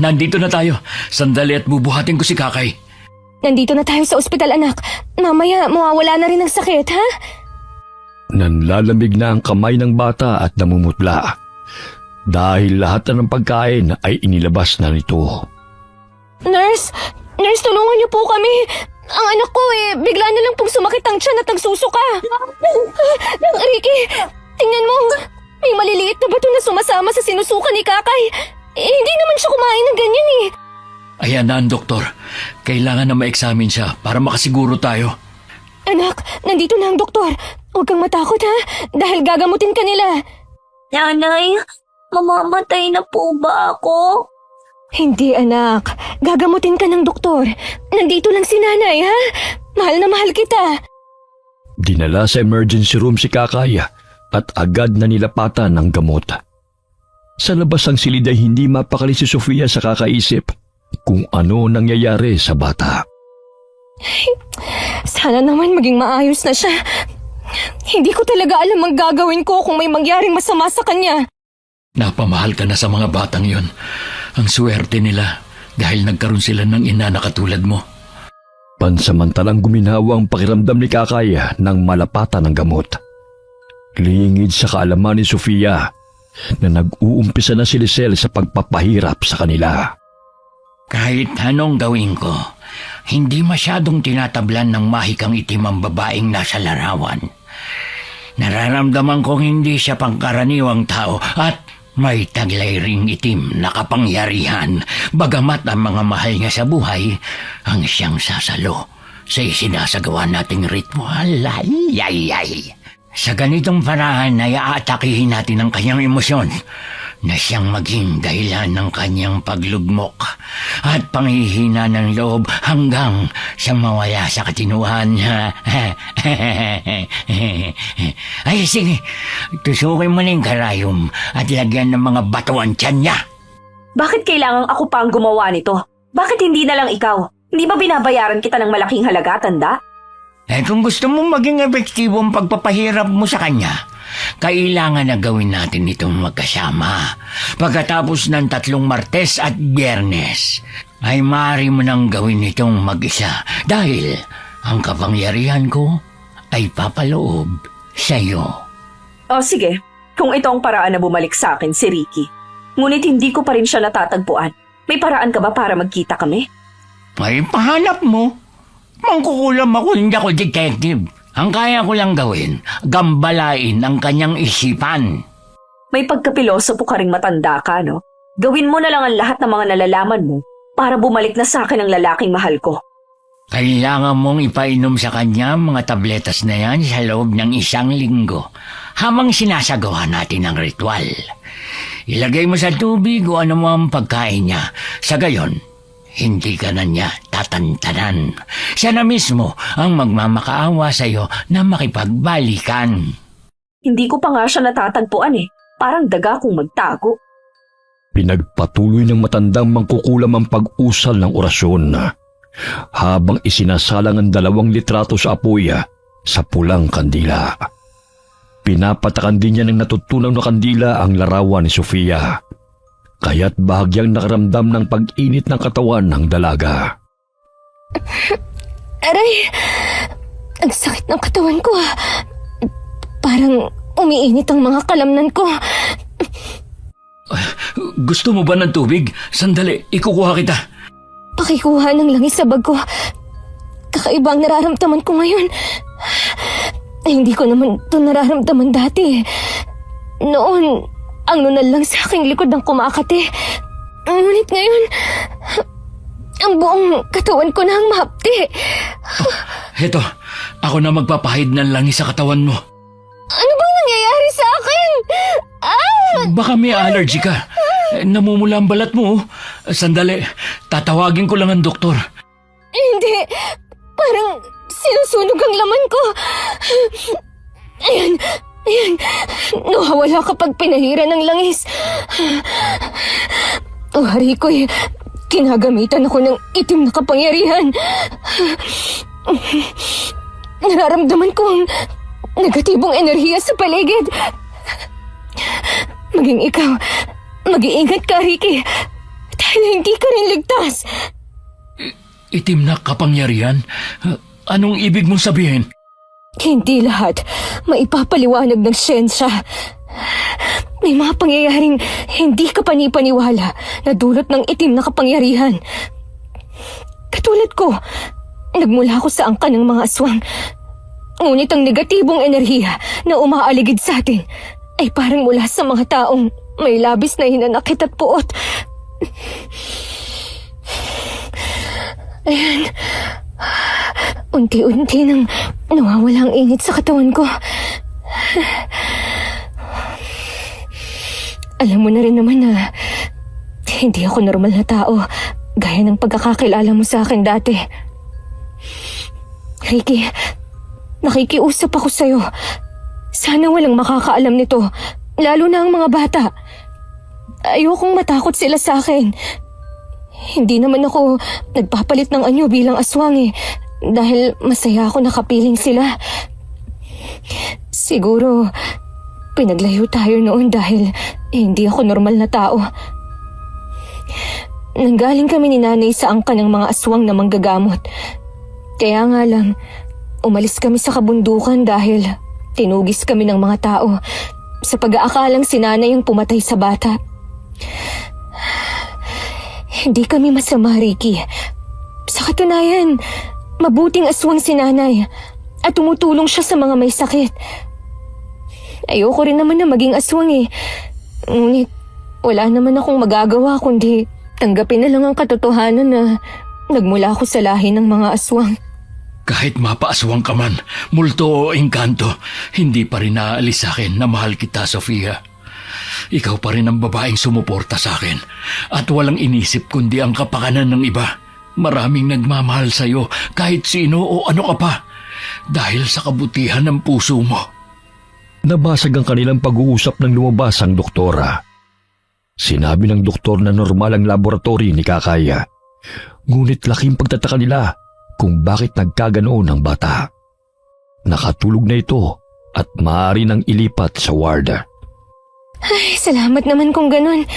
Nandito na tayo. Sandali at bubuhatin ko si Kakay. Nandito na tayo sa ospital, anak. Mamaya mawawala na rin ang sakit, ha? Nanlalamig na ang kamay ng bata at namumutla dahil lahat na ng pagkain ay inilabas na nito. Nurse, tulungan niyo po kami. Ang anak ko bigla na lang pong sumakit ang tiyan at nagsusuka. Ricky, tingnan mo. May maliliit na bato na sumasama sa sinusuka ni Kakay. Hindi naman siya kumain ng ganyan Ayan na ang doktor. Kailangan na ma-examine siya para makasiguro tayo. Anak, nandito na ang doktor. Huwag kang matakot, ha? Dahil gagamutin ka nila. Nanay, mamamatay na po ba ako? Hindi, anak. Gagamutin ka ng doktor. Nandito lang si nanay, ha? Mahal na mahal kita. Dinala sa emergency room si Kakay at agad na nilapatan ng gamot. Sa labas ang silid ay hindi mapakali si Sofia sa kakaisip kung ano nangyayari sa bata. Sana naman maging maayos na siya. Hindi ko talaga alam ang gagawin ko kung may mangyaring masama sa kanya. Napamahal ka na sa mga batang yon. Ang swerte nila dahil nagkaroon sila ng ina na katulad mo. Pansamantalang guminawa ang pakiramdam ni Kakay nang malapatan ng gamot. Lingid sa kaalaman ni Sofia na nag-uumpisa na si Lisel sa pagpapahirap sa kanila. Kahit anong gawin ko, hindi masyadong tinatablan ng mahikang itim ang babaeng nasa larawan. Nararamdaman kong hindi siya pangkaraniwang tao at may taglay ring itim na kapangyarihan, bagamat ang mga mahal niya sa buhay ang siyang sasalo sa isinasagawa nating ritual. Ay. Sa ganitong paraan ay aatakihin natin ang kanyang emosyon na siyang maging dahilan ng kanyang paglugmok at panghihina ng loob hanggang sa mawala sa katinuan. Ay sige, tusukin mo na yung karayom at lagyan ng mga bato ang tiyan niya. Bakit kailangang ako pa ang gumawa nito? Bakit hindi na lang ikaw? Hindi ba binabayaran kita ng malaking halaga, tanda? Kung gusto mong maging epektibo ang pagpapahirap mo sa kanya, kailangan na gawin natin itong magkasama. Pagkatapos ng 3 Martes at Biyernes, ay maaari mo nang gawin itong mag-isa dahil ang kapangyarihan ko ay papaloob sa iyo. O sige, kung ito ang paraan na bumalik sa akin si Ricky. Ngunit hindi ko pa rin siya natatagpuan. May paraan ka ba para magkita kami? Ay, pahanap mo. Mangkukulam ako, hindi ako detective. Ang kaya ko lang gawin, gambalain ang kanyang isipan. May pagkapilosopo ka ring matanda ka, no? Gawin mo na lang ang lahat ng mga nalalaman mo para bumalik na sa akin ang lalaking mahal ko. Kailangan mong ipainom sa kanya mga tabletas na yan sa loob ng 1 linggo habang sinasagawa natin ang ritual. Ilagay mo sa tubig o ano mo ang pagkain niya. Sa gayon, hindi ka na niya tatantanan. Siya na mismo ang magmamakaawa sa iyo na makipagbalikan. Hindi ko pa nga siya natatagpuan eh. Parang daga kong magtago. Pinagpatuloy ng matandang mangkukulam ang pag-usal ng orasyon habang isinasalang ang 2 litrato sa apoy sa pulang kandila. Pinapatakan din niya ng natutunaw na kandila ang larawan ni Sofia, kaya't bahagyang nakaramdam ng pag-init ng katawan ng dalaga. Aray! Ang sakit ng katawan ko. Parang umiinit ang mga kalamnan ko. Gusto mo ba ng tubig? Sandali, ikukuha kita. Pakikuha ng langis sa bag ko. Kakaiba ang nararamdaman ko ngayon. Hindi ko naman ito nararamdaman dati. Noon, ang nunal lang sa aking likod ang kumakati. Ngunit ngayon, ang buong katawan ko na ang mahapti. Heto, ako na magpapahid ng langis sa katawan mo. Ano bang nangyayari sa akin? Baka may allergy ka. Namumula ang balat mo. Sandali, tatawagin ko lang ang doktor. Hindi. Parang sinusunog ang laman ko. Ayan. Nawawala kapag pinahira ng langis. O hari ko'y kinagamitan ako ng itim na kapangyarihan. Nararamdaman ko ang negatibong enerhiya sa paligid. Maging ikaw, mag-iingat ka, Ricky. Dahil hindi ka rin ligtas. Itim na kapangyarihan? Anong ibig mong sabihin? Hindi lahat maipapaliwanag ng siyensya. May mga pangyayaring hindi ka panipaniwala na dulot ng itim na kapangyarihan. Katulad ko, nagmula ako sa angkan ng mga aswang. Ngunit ang negatibong enerhiya na umaaligid sa atin ay parang mula sa mga taong may labis na hinanakit at puot. Ayan. Unti-unti nang nawawala ang init sa katawan ko. Alam mo na rin naman na hindi ako normal na tao gaya ng pagkakakilala mo sa akin dati. Ricky, nakikiusap ako sa'yo. Sana walang makakaalam nito, lalo na ang mga bata. Ayokong matakot sila sa akin. Hindi naman ako nagpapalit ng anyo bilang aswang dahil masaya ako nakapiling sila. Siguro, pinaglayo tayo noon dahil hindi ako normal na tao. Nanggaling kami ni nanay sa angkan ng mga aswang na manggagamot. Kaya nga lang, umalis kami sa kabundukan dahil tinugis kami ng mga tao sa pag-aakalang si nanay ang pumatay sa bata. Hindi kami masama, Ricky. Sa katunayan, mabuting aswang si nanay at tumutulong siya sa mga may sakit. Ayoko rin naman na maging aswang Ngunit wala naman akong magagawa kundi tanggapin na lang ang katotohanan na nagmula ako sa lahi ng mga aswang. Kahit mapaaswang ka man, multo o engkanto, hindi pa rin naaalis sa akin na mahal kita, Sofia. Ikaw pa rin ang babaeng sumuporta sa akin at walang inisip kundi ang kapakanan ng iba. Maraming nagmamahal sa'yo kahit sino o ano ka pa dahil sa kabutihan ng puso mo. Nabasag ang kanilang pag-uusap ng lumabas ang doktora. Sinabi ng doktor na normal ang laboratory ni Kakaya. Ngunit laking pagtataka nila kung bakit nagkaganoon ang bata. Nakatulog na ito at maaari nang ilipat sa ward. Ay, salamat naman kung ganun.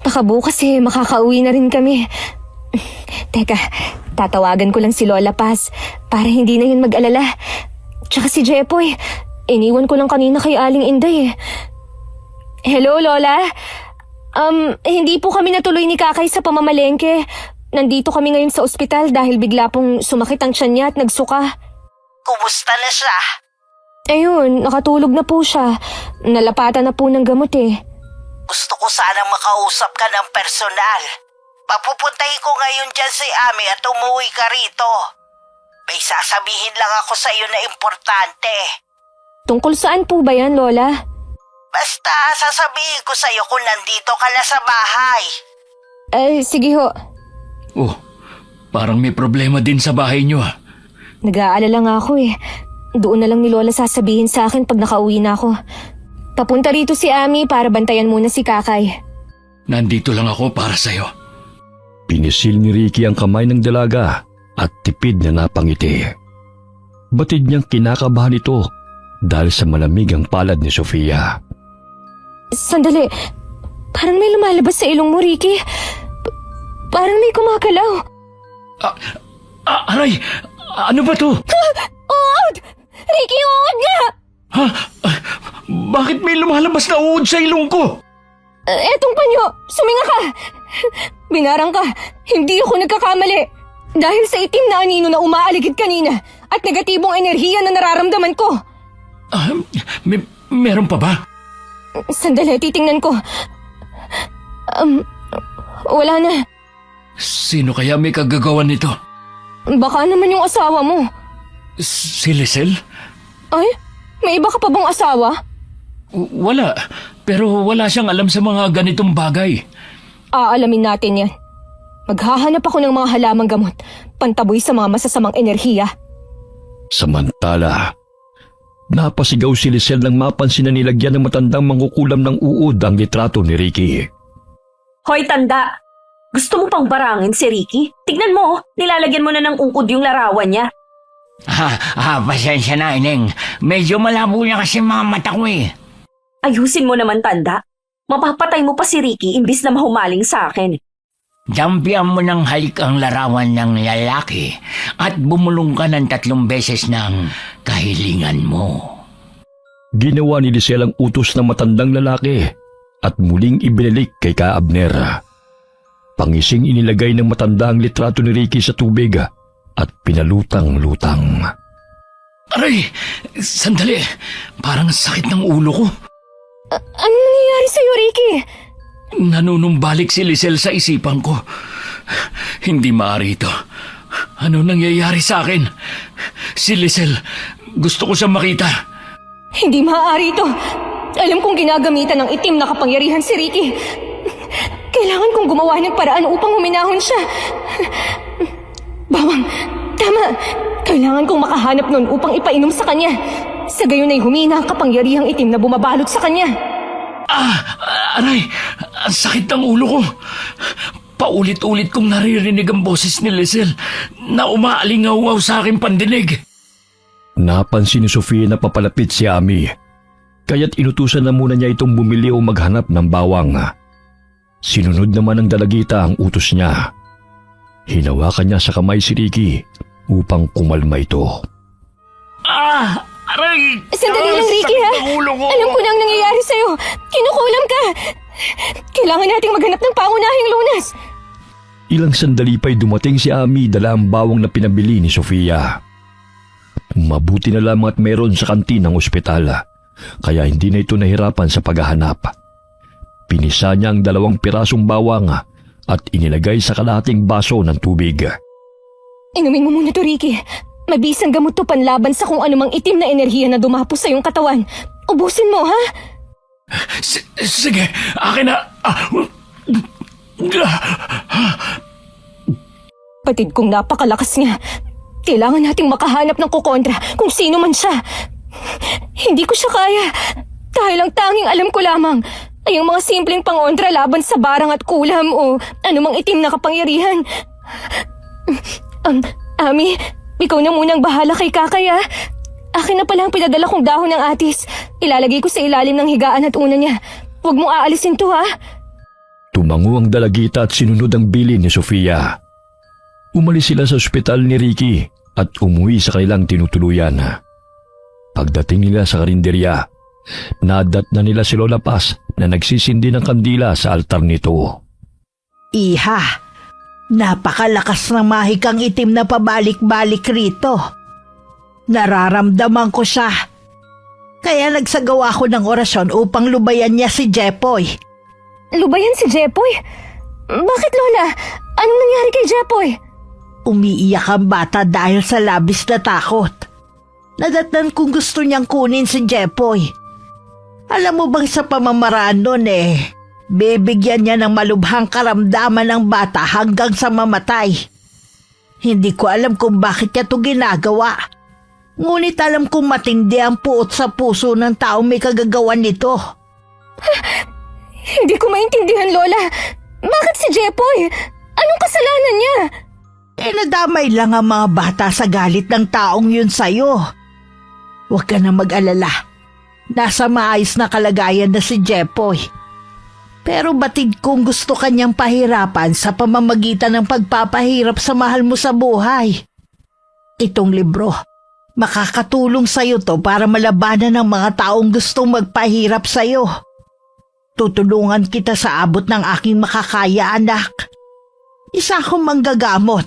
Baka bukas makakauwi na rin kami. Teka, tatawagan ko lang si Lola Paz para hindi na yun mag-alala. Tsaka si Jepoy, iniwan ko lang kanina kay Aling Inday Hello, Lola. Hindi po kami natuloy ni Kakay sa pamamalengke. Nandito kami ngayon sa ospital dahil bigla pong sumakit ang tiyan niya at nagsuka. Kumusta na siya? Ayun, nakatulog na po siya. Nalapatan na po ng gamot eh. Gusto ko sanang makausap ka ng personal. Papupuntahin ko ngayon dyan si Ami at umuwi ka rito. May sasabihin lang ako sa iyo na importante. Tungkol saan po ba yan, Lola? Basta sasabihin ko sa iyo kung nandito ka na sa bahay. Sige ho. Oh, parang may problema din sa bahay niyo ah. Nag-aalala nga ako eh. Doon na lang ni Lola sasabihin sa akin pag nakauwi na ako. Papunta rito si Ami para bantayan muna si Kakay. Nandito lang ako para sa'yo. Pinisil ni Ricky ang kamay ng dalaga at tipid na napangiti. Batid niyang kinakabahan ito dahil sa malamig ang palad ni Sofia. Sandali. Parang may lumalabas sa ilong mo, Ricky. Parang may kumakalaw. Aray! Ano ba to? Uod! Ricky, uod nga! Ha? Bakit may lumalabas na uod sa ilong ko? Etong panyo, suminga ka! Binarang ka, hindi ako nagkakamali. Dahil sa itim na anino na umaaligid kanina at negatibong enerhiya na nararamdaman ko. Meron pa ba? Sandali, titingnan ko. Wala na. Sino kaya may kagagawan nito? Baka naman yung asawa mo. Si Lisel? Ay, may iba ka pa bang asawa? Wala. Pero wala siyang alam sa mga ganitong bagay. Aalamin natin yan. Maghahanap ako ng mga halamang gamot, pantaboy sa mga masasamang enerhiya. Samantala, napasigaw si Lisel nang mapansin na nilagyan ng matandang mangkukulam ng uod ang litrato ni Ricky. Hoy, tanda! Gusto mo pang barangin si Ricky? Tignan mo, nilalagyan mo na ng ungkod yung larawan niya. Pasensya na, Ineng. Medyo malabo niya kasi mga mata ko eh. Ayusin mo naman, tanda. Mapapatay mo pa si Ricky imbis na mahumaling sa akin. Dampian mo ng halik ang larawan ng lalaki at bumulong ka ng 3 beses ng kahilingan mo. Ginawa ni Lisel ang utos ng matandang lalaki at muling ibinalik kay Ka Abner. Pangising inilagay ng matanda ang litrato ni Ricky sa tubig at pinalutang-lutang. Aray! Sandali! Parang sakit ng ulo ko. Ano nangyayari sa'yo, Ricky? Nanunumbalik si Lisel sa isipan ko. Hindi maaari ito. Ano nangyayari sa akin? Si Lisel, gusto ko siyang makita. Hindi maaari ito. Alam kong ginagamitan ng itim na kapangyarihan si Ricky. Kailangan kong gumawa ng paraan upang huminahon siya. Bawang, tama. Kailangan kong makahanap nun upang ipainom sa kanya. Sa gayon ay humina ang kapangyarihang itim na bumabalot sa kanya. Aray! Ang sakit ng ulo ko. Paulit-ulit kong naririnig ang boses ni Lisel na umaalingaw sa aking pandinig. Napansin ni Sofia na papalapit si Ami, kaya't inutusan na muna niya itong bumili o maghanap ng bawang. Sinunod naman ng dalagita ang utos niya. Hinawakan niya sa kamay si Ricky upang kumalma ito. Aray! Sandali lang, Ricky, ha? Alam ko na ang nangyayari sa'yo. Kinukulam ka. Kailangan nating maghanap ng pangunahing lunas. Ilang sandali pa'y dumating si Ami dala ang bawang na pinabili ni Sofia. Mabuti na lamang at mayroon sa kantin ng ospital, kaya hindi na ito nahirapan sa paghahanap. Pinisa niya ang 2 pirasong bawang at inilagay sa kalahating baso ng tubig. Inumin mo muna to, Ricky. Mabisang gamot to panlaban sa kung anumang itim na enerhiya na dumapo sa iyong katawan. Ubusin mo, ha? Sige, akin na. Patid kong napakalakas niya. Kailangan nating makahanap ng kukontra kung sino man siya. Hindi ko siya kaya. Dahil ang tanging alam ko lamang ay ang mga simpleng pangontra laban sa barang at kulam o anumang itim na kapangyarihan. Ami, ikaw na munang bahala kay Kakay, ha? Akin na pala ang pinadala kong dahon ng atis. Ilalagay ko sa ilalim ng higaan at una niya. Huwag mong aalisin to, ha? Tumango ang dalagita at sinunod ang bilin ni Sofia. Umalis sila sa ospital ni Ricky at umuwi sa kanilang tinutuluyan. Pagdating nila sa karinderya, nadat na nila si Lola Paz na nagsisindi ng kandila sa altar nito. Iha, napakalakas ng mahikang itim na pabalik-balik rito. Nararamdaman ko siya. Kaya nagsagawa ko ng orasyon upang lubayan niya si Jepoy. Lubayan si Jepoy? Bakit, Lola? Anong nangyari kay Jepoy? Umiiyak ang bata dahil sa labis na takot. Nadatnan kung gusto niyang kunin si Jepoy. Alam mo bang sa pamamaraan nun bibigyan niya ng malubhang karamdaman ng bata hanggang sa mamatay. Hindi ko alam kung bakit niya ito ginagawa. Ngunit alam kong matindi ang puot sa puso ng taong may kagagawan nito. Hindi ko maintindihan, Lola. Bakit si Jepoy? Anong kasalanan niya? Nadamay lang ang mga bata sa galit ng taong yun sa'yo. Huwag ka na mag-alala. Nasa maayos na kalagayan na si Jepoy. Pero batid kong gusto kanyang pahirapan sa pamamagitan ng pagpapahirap sa mahal mo sa buhay. Itong libro, makakatulong sa'yo to para malabanan ng mga taong gustong magpahirap sa'yo. Tutulungan kita sa abot ng aking makakaya, anak. Isa akong manggagamot.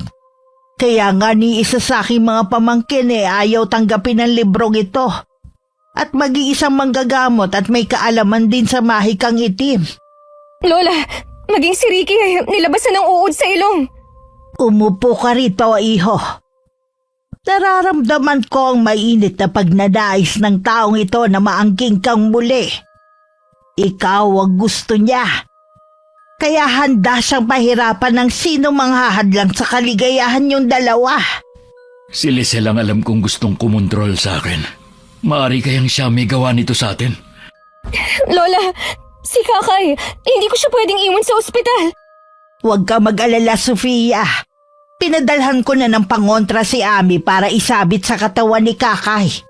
Kaya nga ni isa sa aking mga pamangkin ayaw tanggapin ang librong ito. At mag-iisang manggagamot at may kaalaman din sa mahikang itim. Lola, maging si Ricky ay nilabasan ng uod sa ilong. Umupo ka rito, iho. Nararamdaman ko ang mainit na pagnanais ng taong ito na maangking kang muli. Ikaw ang gusto niya. Kaya handa siyang pahirapan ng sino manghahadlang sa kaligayahan niyong dalawa. Si Lisel ang alam kong gustong kumontrol sa akin. Maari kayang siya may gawa nito sa atin. Lola, si Kakay, hindi ko siya pwedeng iwan sa ospital. Huwag ka mag-alala, Sofia. Pinadalhan ko na ng pangontra si Ami para isabit sa katawan ni Kakay.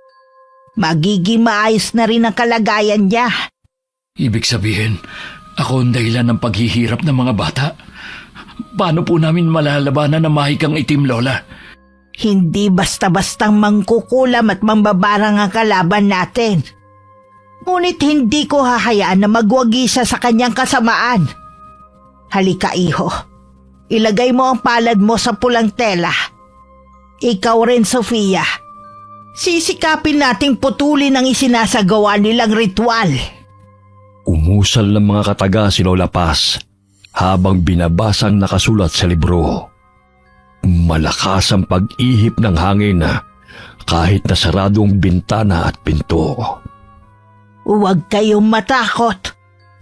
Magiging maayos na rin ang kalagayan niya. Ibig sabihin, ako ang dahilan ng paghihirap ng mga bata. Paano po namin malalabanan ng mahikang itim, Lola? Hindi basta-bastang mangkukulam at mambabarang ang kalaban natin. Ngunit hindi ko hahayaan na magwagi siya sa kanyang kasamaan. Halika, iho. Ilagay mo ang palad mo sa pulang tela. Ikaw rin, Sofia. Sisikapin nating putulin ang isinasagawa nilang ritual. Umusal ng mga kataga si Lola Paz habang binabasang nakasulat sa libro. Malakas ang pag-ihip ng hangin kahit na saradong bintana at pinto. Huwag kayong matakot.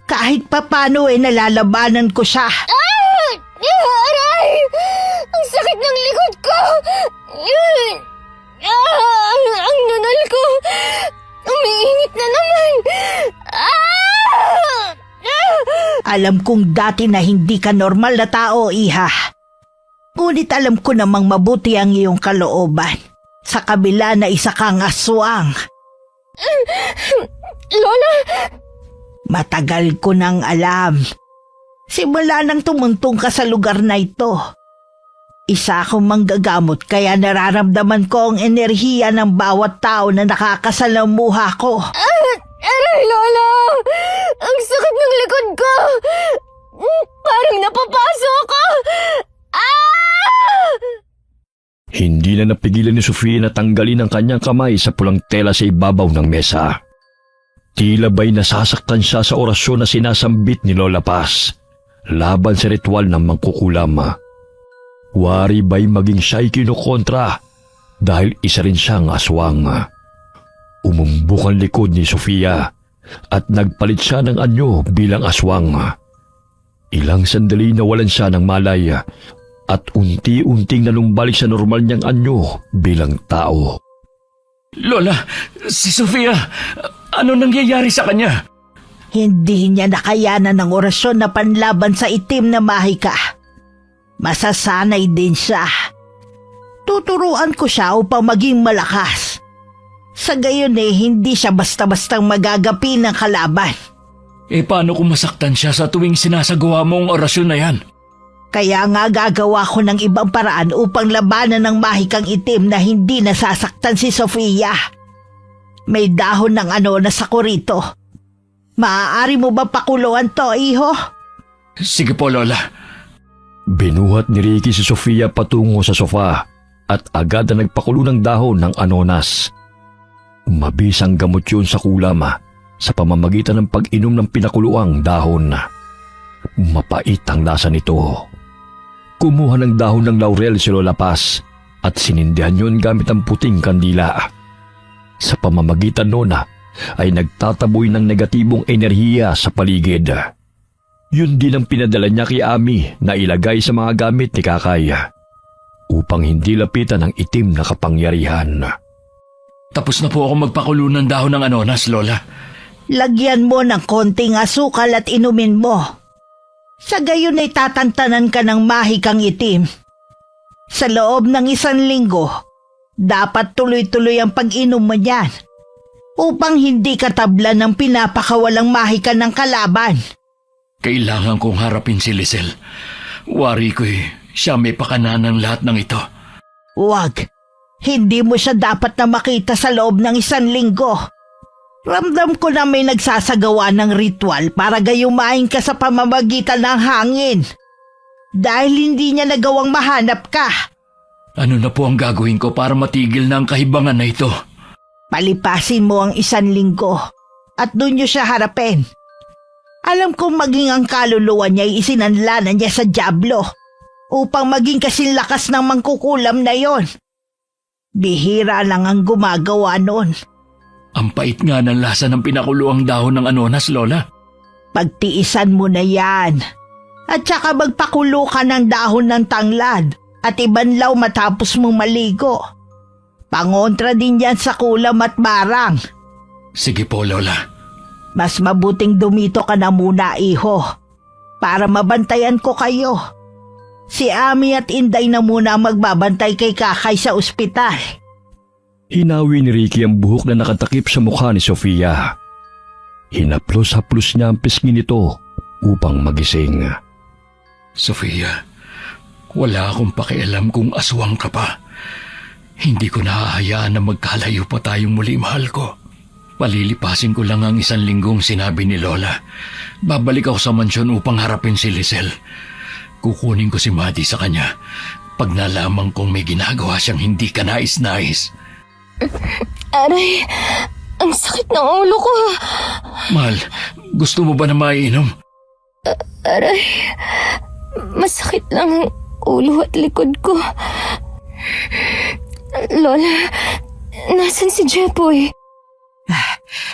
Kahit papano nalalabanan ko siya. Aray! Ang sakit ng likod ko! Ang nunal ko! Umiinit na naman! Alam kong dati na hindi ka normal na tao, iha. Ngunit alam ko namang mabuti ang iyong kalooban. Sa kabila na isa kang aswang. Lola! Matagal ko nang alam. Simula nang tumuntong ka sa lugar na ito. Isa akong manggagamot kaya nararamdaman ko ang enerhiya ng bawat tao na nakakasalamuha ko. Aray, Lola! Ang sakit ng likod ko! Parang napapaso ako! Hindi na napigilan ni Sofia na tanggalin ang kanyang kamay sa pulang tela sa ibabaw ng mesa. Tila ba'y nasasaktan siya sa orasyon na sinasambit ni Lola Paz laban sa ritual ng mangkukulam. Wari ba'y maging siya'y kinukontra dahil isa rin siyang aswang. Umumbok ang likod ni Sofia at nagpalit siya ng anyo bilang aswang. Ilang sandali nawalan siya ng malay at unti-unting nalumbalik sa normal niyang anyo bilang tao. Lola, si Sofia, ano nangyayari sa kanya? Hindi niya nakayanan ng orasyon na panlaban sa itim na mahika. Masasanay din siya. Tuturuan ko siya upang maging malakas. Sa gayon hindi siya basta-bastang magagapi ng kalaban. Paano kung masaktan siya sa tuwing sinasagawa mo ang orasyon na yan? Kaya nga gagawa ko ng ibang paraan upang labanan ng mahikang itim na hindi nasasaktan si Sofia. May dahon ng na sa kurito. Maaari mo ba pakuluan to, iho? Sige po, Lola. Binuhat ni Ricky si Sofia patungo sa sofa at agad na nagpakulo ng dahon ng anonas. Mabisang gamot yun sa kulam sa pamamagitan ng pag-inom ng pinakuluang dahon. Mapait ang lasa nito. Kumuha ng dahon ng laurel si Lola Paz at sinindihan yun gamit ang puting kandila. Sa pamamagitan noon ay nagtataboy ng negatibong enerhiya sa paligid. Yun din ang pinadala niya kay Ami na ilagay sa mga gamit ni Kakay upang hindi lapitan ng itim na kapangyarihan. Tapos na po ako magpakulo ng dahon ng anonas, Lola. Lagyan mo ng konting asukal at inumin mo. Sa gayon ay tatantanan ka ng mahikang itim. Sa loob ng 1 linggo, dapat tuloy-tuloy ang pag-inom mo niyan upang hindi ka tablan ng pinapakawalang mahika ng kalaban. Kailangan kong harapin si Lisel. Wari ko'y siya may pakana ng lahat ng ito. Huwag. Hindi mo siya dapat na makita sa loob ng 1 linggo. Ramdam ko na may nagsasagawa ng ritual para gayumain ka sa pamamagitan ng hangin. Dahil hindi niya nagawang mahanap ka. Ano na po ang gagawin ko para matigil na ang kahibangan na ito? Palipasin mo ang 1 linggo at doon niyo siya harapin. Alam kong maging ang kaluluwa niya ay isinanlanan niya sa dyablo upang maging kasing lakas ng mangkukulam na yon. Bihira lang ang gumagawa noon. Ang pait nga ng lasa ng pinakuluang dahon ng anonas, Lola. Pagtiisan mo na yan. At saka magpakulo ka ng dahon ng tanglad at ibanlaw matapos mong maligo. Pangontra din yan sa kulam at barang. Sige po, Lola. Mas mabuting dumito ka na muna, iho, para mabantayan ko kayo. Si Ami at Inday na muna magbabantay kay Kakay sa ospital. Hinawi ni Ricky ang buhok na nakatakip sa mukha ni Sofia. Hinaplos-haplos niya ang pisngi nito upang magising. Sofia, wala akong pakialam kung aswang ka pa. Hindi ko nahahayaan na magkalayo pa tayong muli, mahal ko. Palilipasin ko lang ang 1 linggong sinabi ni Lola. Babalik ako sa mansyon upang harapin si Lisel. Kukunin ko si Maddie sa kanya pag nalaman kong may ginagawa siyang hindi ka nais-nais. Aray, ang sakit ng ulo ko. Mahal, gusto mo ba na maiinom? Aray, masakit lang ang ulo at likod ko. Lola, nasan si Jepoy?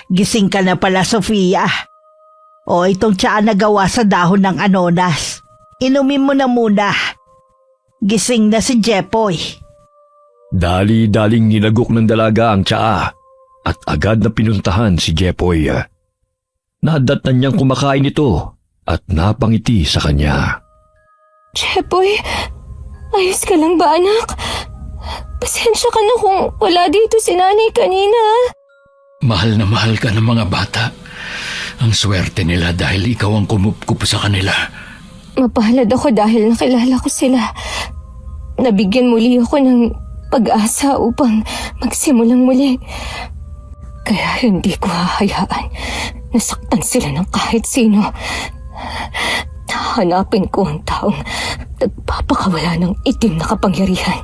Gising ka na pala, Sofia. O itong tsaa na gawa sa dahon ng anonas. Inumin mo na muna. Gising na si Jepoy. Dali-daling nilagok ng dalaga ang tsaa at agad na pinuntahan si Jepoy. Nadatnan niyang kumakain ito at napangiti sa kanya. Jepoy, ayos ka lang ba, anak? Pasensya ka na kung wala dito si nanay kanina. Mahal na mahal ka ng mga bata. Ang swerte nila dahil ikaw ang kumupkup sa kanila. Mapalad ako dahil nakilala ko sila. Nabigyan muli ako ng pag-asa upang magsimulang muli. Kaya hindi ko hahayaan na saktan sila ng kahit sino. Hanapin ko ang taong nagpapakawala ng itim na kapangyarihan.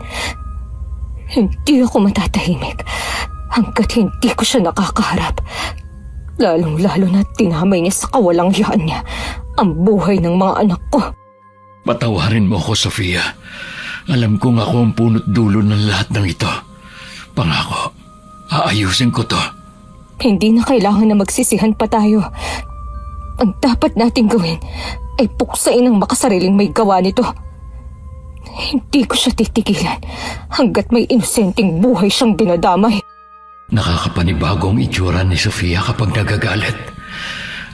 Hindi ako matatahimik hanggat hindi ko siya nakakaharap. Lalong-lalo na tinamay niya sa kawalang-yaan niya ang buhay ng mga anak ko. Patawarin mo ako, Sofia. Alam kong ako ang punot dulo ng lahat ng ito. Pangako, aayusin ko to. Hindi na kailangan na magsisihan pa tayo. Ang dapat nating gawin ay puksain ang makasariling may gawa nito. Hindi ko siya titigilan hanggat may inosenteng buhay siyang dinadamay. Nakakapanibago ang itsura ni Sofia kapag nagagalit.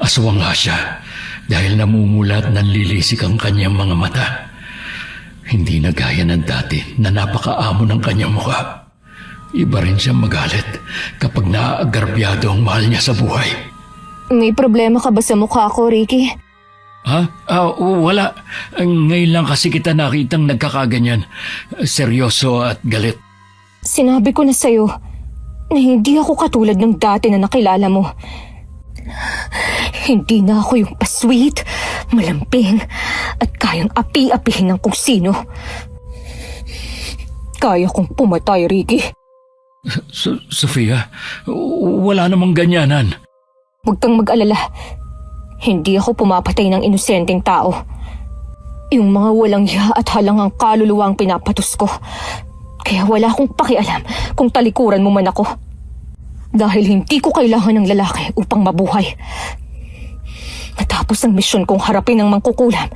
Aswang nga siya dahil namumulat ng lilisik ang kanyang mga mata. Hindi na gaya ng dati na napakaamo ng kanyang mukha. Iba rin siya magalit kapag naaagarbyado ang mahal niya sa buhay. May problema ka ba sa mukha ko, Ricky? Ha? Wala. Ngayon lang kasi kita nakitang nagkakaganyan. Seryoso at galit. Sinabi ko na sa'yo na hindi ako katulad ng dati na nakilala mo. Hindi na ako yung pasweet, malambing, at kayang api-apihin ng kung sino. Kaya kong pumatay, Ricky. Sofia, wala namang ganyanan. Huwag kang mag-alala. Hindi ako pumapatay ng inosenteng tao. Yung mga walang hiya at halangang kaluluwa ang pinapatos ko. Kaya wala akong pakialam kung talikuran mo man ako. Dahil hindi ko kailangan ng lalaki upang mabuhay. Matapos ang misyon kong harapin ang mangkukulam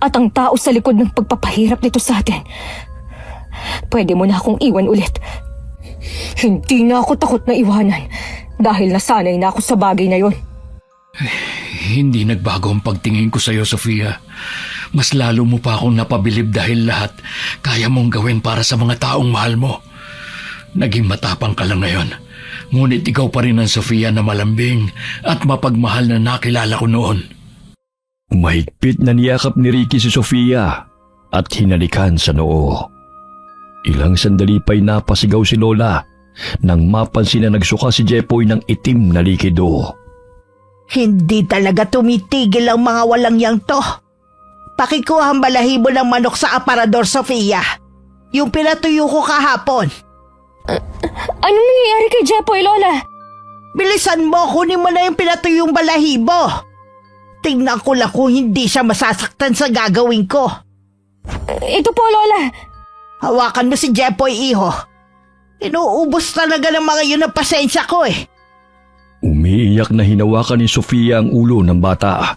at ang tao sa likod ng pagpapahirap nito sa atin, pwede mo na akong iwan ulit. Hindi na ako takot na iwanan dahil nasanay na ako sa bagay na yon. Hindi nagbago ang pagtingin ko sa iyo, Sofia. Mas lalo mo pa akong napabilib dahil lahat kaya mong gawin para sa mga taong mahal mo. Naging matapang ka lang ngayon. Ngunit ikaw pa rin ang Sofia na malambing at mapagmahal na nakilala ko noon. Mahigpit na niyakap ni Ricky si Sofia at hinalikan sa noo. Ilang sandali pa'y napasigaw si Lola nang mapansin na nagsuka si Jepoy ng itim na likido. Hindi talaga tumitigil ang mga walang yang to. Pakikuha ang balahibo ng manok sa aparador, Sofia. Yung pinatuyo ko kahapon. Anong nangyayari kay Jepoy, Lola? Bilisan mo, kunin mo na yung pinatuyong balahibo. Tingnan ko lang kung hindi siya masasaktan sa gagawin ko. Ito po, Lola. Hawakan mo si Jepoy, iho. Inuubos talaga ng mga yun ang pasensya ko eh. Umiiyak na hinawakan ni Sofia ang ulo ng bata.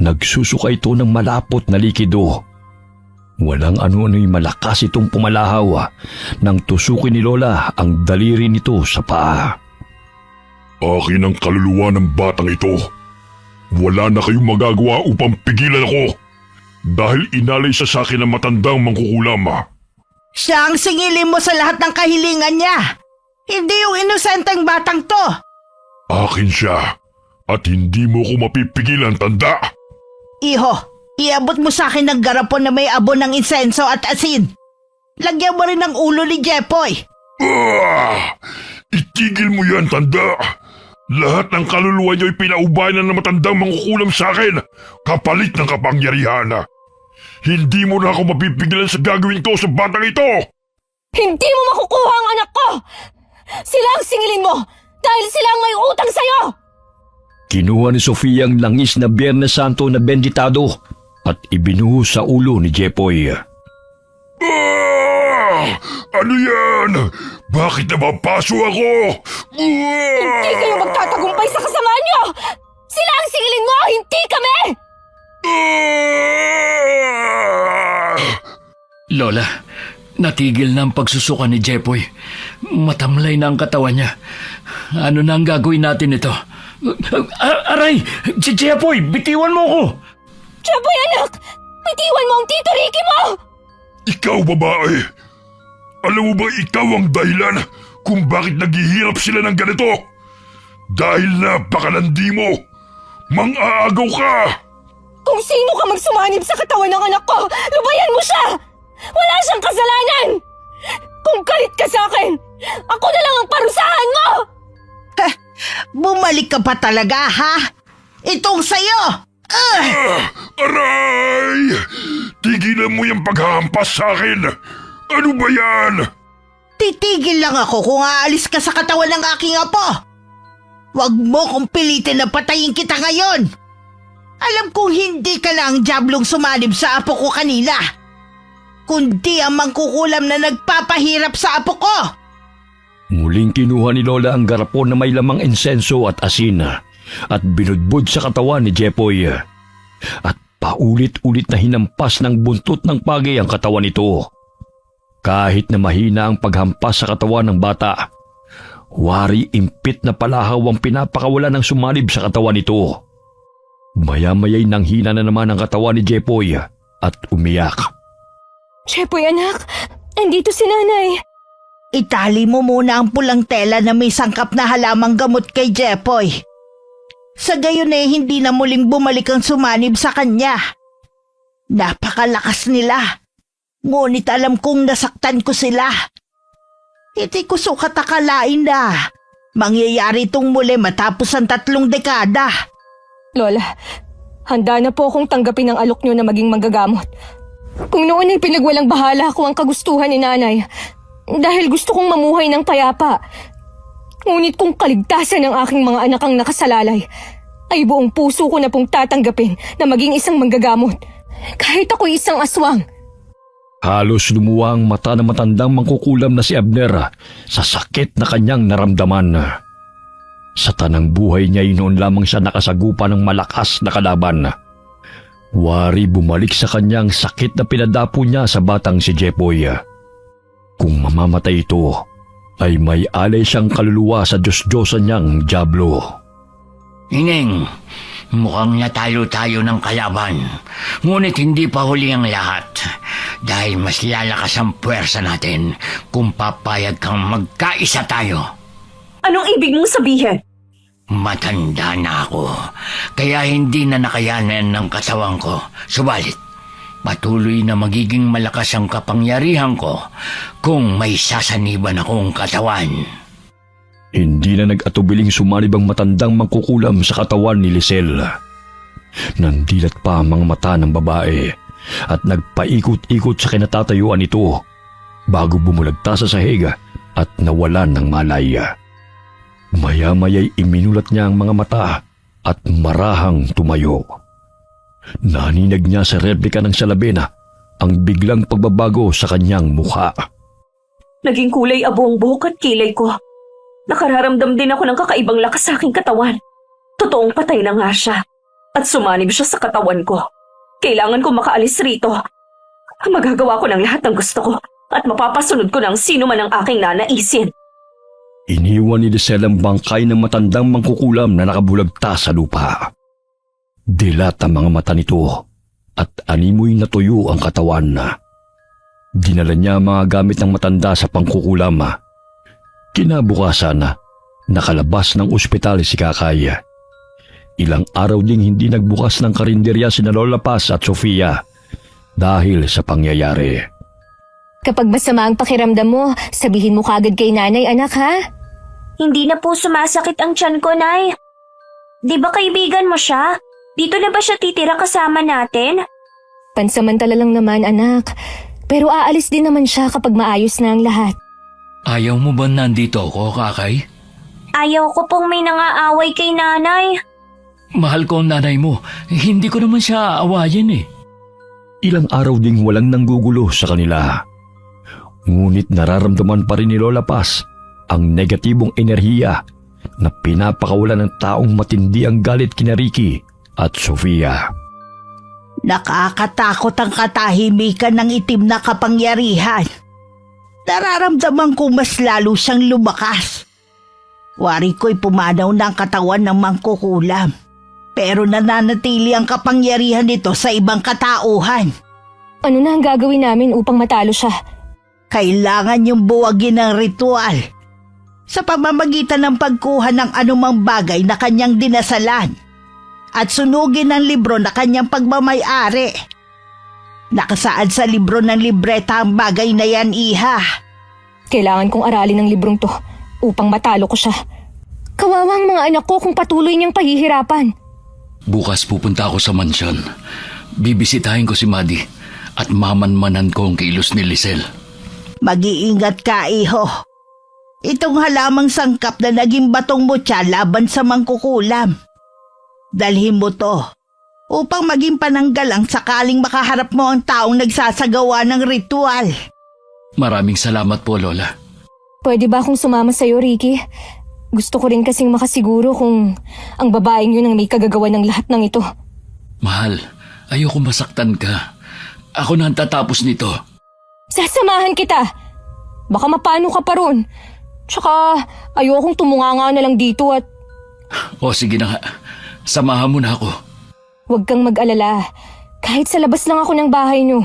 Nagsusuka ito ng malapot na likido. Walang ano-ano'y malakas itong pumalahaw nang tusukin ni Lola ang daliri nito sa paa. Akin ang kaluluwa ng batang ito. Wala na kayong magagawa upang pigilan ako. Dahil inalay sa akin ang matandang mangkukulam. Siya ang singilin mo sa lahat ng kahilingan niya. Hindi yung inosenteng batang to. Akin siya. At hindi mo ko mapipigilan, tanda. Iho, iabot mo sa akin ng garapon na may abon ng insenso at asin. Lagyan mo rin ng ulo ni Jepoy. Itigil mo yan, tanda. Lahat ng kaluluwa niyo'y pinaubay na ng matandang mangkukulam sa akin, kapalit ng kapangyarihan. Hindi mo na ako mapipigilan sa gagawin ko sa batang ito. Hindi mo makukuha ang anak ko! Sila ang singilin mo dahil sila ang may utang sa'yo! Kinuha ni Sofia ang langis na Biyernes Santo na benditado at ibinuhos sa ulo ni Jepoy. Ano yan? Bakit napapaso ako? Hindi kayo magtatagumpay sa kasamaan niyo! Sila ang singilin mo, hindi kami! Lola, natigil na ang pagsusuka ni Jepoy. Matamlay na ang katawan niya. Ano na ang gagawin natin ito? Aray! Jepoy, bitiwan mo ko! Jepoy, anak! Bitiwan mo ang Tito Ricky mo! Ikaw, babae. Alam mo ba ikaw ang dahilan kung bakit naghihirap sila ng ganito? Dahil napakalandi mo. Mang-aagaw ka! Kung sino ka magsumanib sa katawan ng anak ko, lubayan mo siya! Wala siyang kasalanan! Kung galit ka sa akin, ako na lang ang parusahan mo! Bumalik ka pa talaga, ha? Itong sayo! Aray! Tigilan mo yung paghahampas sa akin! Ano ba yan? Titigil lang ako kung aalis ka sa katawan ng aking apo. Huwag mo kong pilitin na patayin kita ngayon. Alam kong hindi ka na ang diablong sumanib sa apo ko kanina, kundi ang mangkukulam na nagpapahirap sa apo ko. Muling kinuha ni Lola ang garapon na may lamang insenso at asin at binudbud sa katawan ni Jepoy. At paulit-ulit na hinampas ng buntot ng pagi ang katawan nito. Kahit na mahina ang paghampas sa katawan ng bata, wari impit na palahaw ang pinapakawala ng sumalib sa katawan nito. Maya-maya'y nanghina na naman ang katawan ni Jepoy at umiyak. Jepoy, anak, andito si nanay. Itali mo muna ang pulang tela na may sangkap na halamang gamot kay Jepoy. Sa gayon hindi na muling bumalik ang sumanib sa kanya. Napakalakas nila. Ngunit alam kong nasaktan ko sila. Hindi ko sukat akalain na Mangyayari itong muli matapos ang 3 dekada. Lola, handa na po akong tanggapin ang alok niyo na maging manggagamot. Kung noon ay pinagwalang bahala ko ang kagustuhan ni nanay, dahil gusto kong mamuhay ng payapa. Ngunit kung kaligtasan ng aking mga anak ang nakasalalay, ay buong puso ko na pong tatanggapin na maging isang manggagamot. Kahit ako'y isang aswang. Halos lumuwa ang mata ng matandang mangkukulam na si Abner sa sakit na kanyang naramdaman. Sa tanang buhay niya noon lamang siya nakasagupa ng malakas na kalaban. Wari bumalik sa kanyang sakit na pinadapo niya sa batang si Jepoy. Kung mamamatay ito, ay may alay siyang kaluluwa sa Diyos-Diyosan niyang Diablo. Ineng, mukhang natalo tayo ng kalaban. Ngunit hindi pa huli ang lahat. Dahil mas lalakas ang puwersa natin kung papayag kang magkaisa tayo. Anong ibig mong sabihin? Matanda na ako, kaya hindi na nakayanan ng katawan ko. Subalit, patuloy na magiging malakas ang kapangyarihan ko kung may sasaniban akong katawan. Hindi na nag-atubiling sumanib ang matandang mangkukulam sa katawan ni Lisel. Nandilat pa ang mga mata ng babae at nagpaikot-ikot sa kinatatayuan nito bago bumulagta sa sahig at nawalan ng malaya. Maya-maya'y iminulat niya ang mga mata at marahang tumayo. Naninag niya sa replika ng salabena ang biglang pagbabago sa kanyang mukha. Naging kulay abo ang buhok at kilay ko. Nakararamdam din ako ng kakaibang lakas sa aking katawan. Totoong patay na nga siya. At sumanib siya sa katawan ko. Kailangan ko makaalis rito. Magagawa ko ng lahat ng gusto ko at mapapasunod ko ng sino man ang aking nanaisin. Iniwan ni Lisel ang bangkay ng matandang mangkukulam na nakabulagta sa lupa. Dilat ang mga mata nito at animoy natuyo ang katawan. Dinala niya ang mga gamit ng matanda sa pangkukulam. Kinabukasan, nakalabas ng ospital si Kakay. Ilang araw ding hindi nagbukas ng karinderya sina Lola Paz at Sofia dahil sa pangyayari. Kapag masama ang pakiramdam mo, sabihin mo kagad kay nanay, anak, ha? Hindi na po sumasakit ang tiyan ko, Nay. Di ba kaibigan mo siya? Dito na ba siya titira kasama natin? Pansamantala lang naman, anak. Pero aalis din naman siya kapag maayos na ang lahat. Ayaw mo ba nandito ako, Kakay? Ayaw ko pong may nangaaway kay nanay. Mahal ko ang nanay mo. Hindi ko naman siya aawayin eh. Ilang araw ding walang nanggugulo sa kanila. Ngunit nararamdaman pa rin ni Lola Paz ang negatibong enerhiya na pinapakawalan ng taong matindi ang galit kina Ricky at Sofia. Nakakatakot ang katahimikan ng itim na kapangyarihan. Nararamdaman ko mas lalo siyang lumakas. Wari ko'y pumanaw ng katawan ng mangkukulam. Pero nananatili ang kapangyarihan nito sa ibang katauhan. Ano na ang gagawin namin upang matalo siya? Kailangan niyong buwagin ng ritual sa pamamagitan ng pagkuha ng anumang bagay na kanyang dinasalan at sunugin ang libro na kanyang pagmamay-ari. Nakasaad sa libro ng libreta ang bagay na yan, Iha. Kailangan kong aralin ang librong to upang matalo ko siya. Kawawang mga anak ko kung patuloy niyang pahihirapan. Bukas pupunta ako sa mansyon. Bibisitahin ko si Maddie at mamanmanan ko ang kilos ni Lisel. Mag-iingat ka, Iho. Itong halamang sangkap na naging batong mutya laban sa mangkukulam. Dalhin mo to upang maging pananggalang sakaling makaharap mo ang taong nagsasagawa ng ritual. Maraming salamat po, Lola. Pwede ba akong sumama sa'yo, Ricky? Gusto ko rin kasing makasiguro kung ang babaeng yun ang may kagagawa ng lahat ng ito. Mahal, ayoko masaktan ka. Ako na ang tatapos nito. Sasamahan kita! Baka mapano ka pa ron. Tsaka ayokong tumunganga na lang dito at O sige na nga, samahan mo na ako. huwag kang mag-alala. Kahit sa labas lang ako ng bahay niyo.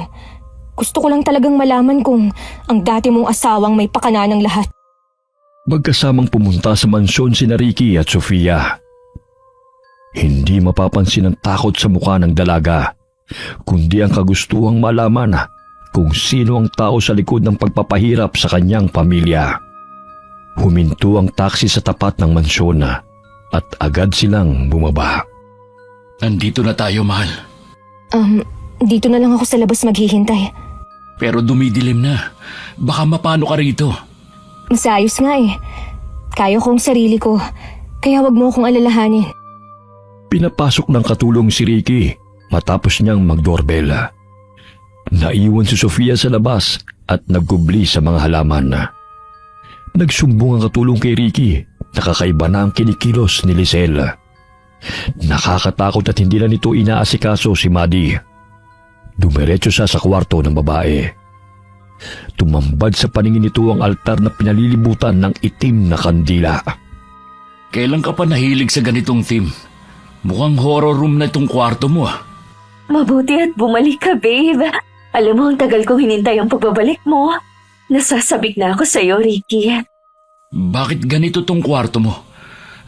Gusto ko lang talagang malaman kung ang dati mong asawang may pakana ng lahat. Magkasamang pumunta sa mansyon sina Ricky at Sofia. Hindi mapapansin ang takot sa mukha ng dalaga, kundi ang kagustuhang malaman kung sino ang tao sa likod ng pagpapahirap sa kanyang pamilya. Huminto ang taxi sa tapat ng mansyon at agad silang bumaba. Nandito na tayo, mahal. Dito na lang ako sa labas maghihintay. Pero dumidilim na. Baka mapano ka rito. Masayos nga eh. Kaya kong sarili ko, kaya wag mo akong alalahanin. Pinapasok ng katulong si Ricky matapos niyang mag-doorbell. Naiwan si Sofia sa labas at nagkubli sa mga halaman. Nagsumbong ang katulong kay Ricky, nakakaiba na ang kinikilos ni Lisel. Nakakatakot at hindi na nito inaasikaso si Maddie. Dumiretso siya sa kwarto ng babae. Tumambad sa paningin nito ang altar na pinalilibutan ng itim na kandila. Kailan ka pa nahilig sa ganitong theme? Mukhang horror room na itong kwarto mo. Mabuti at bumalik ka, babe. Alam mo, ang tagal kong hinintay ang pagbabalik mo. Nasasabik na ako sa'yo, Ricky. Bakit ganito tong kwarto mo?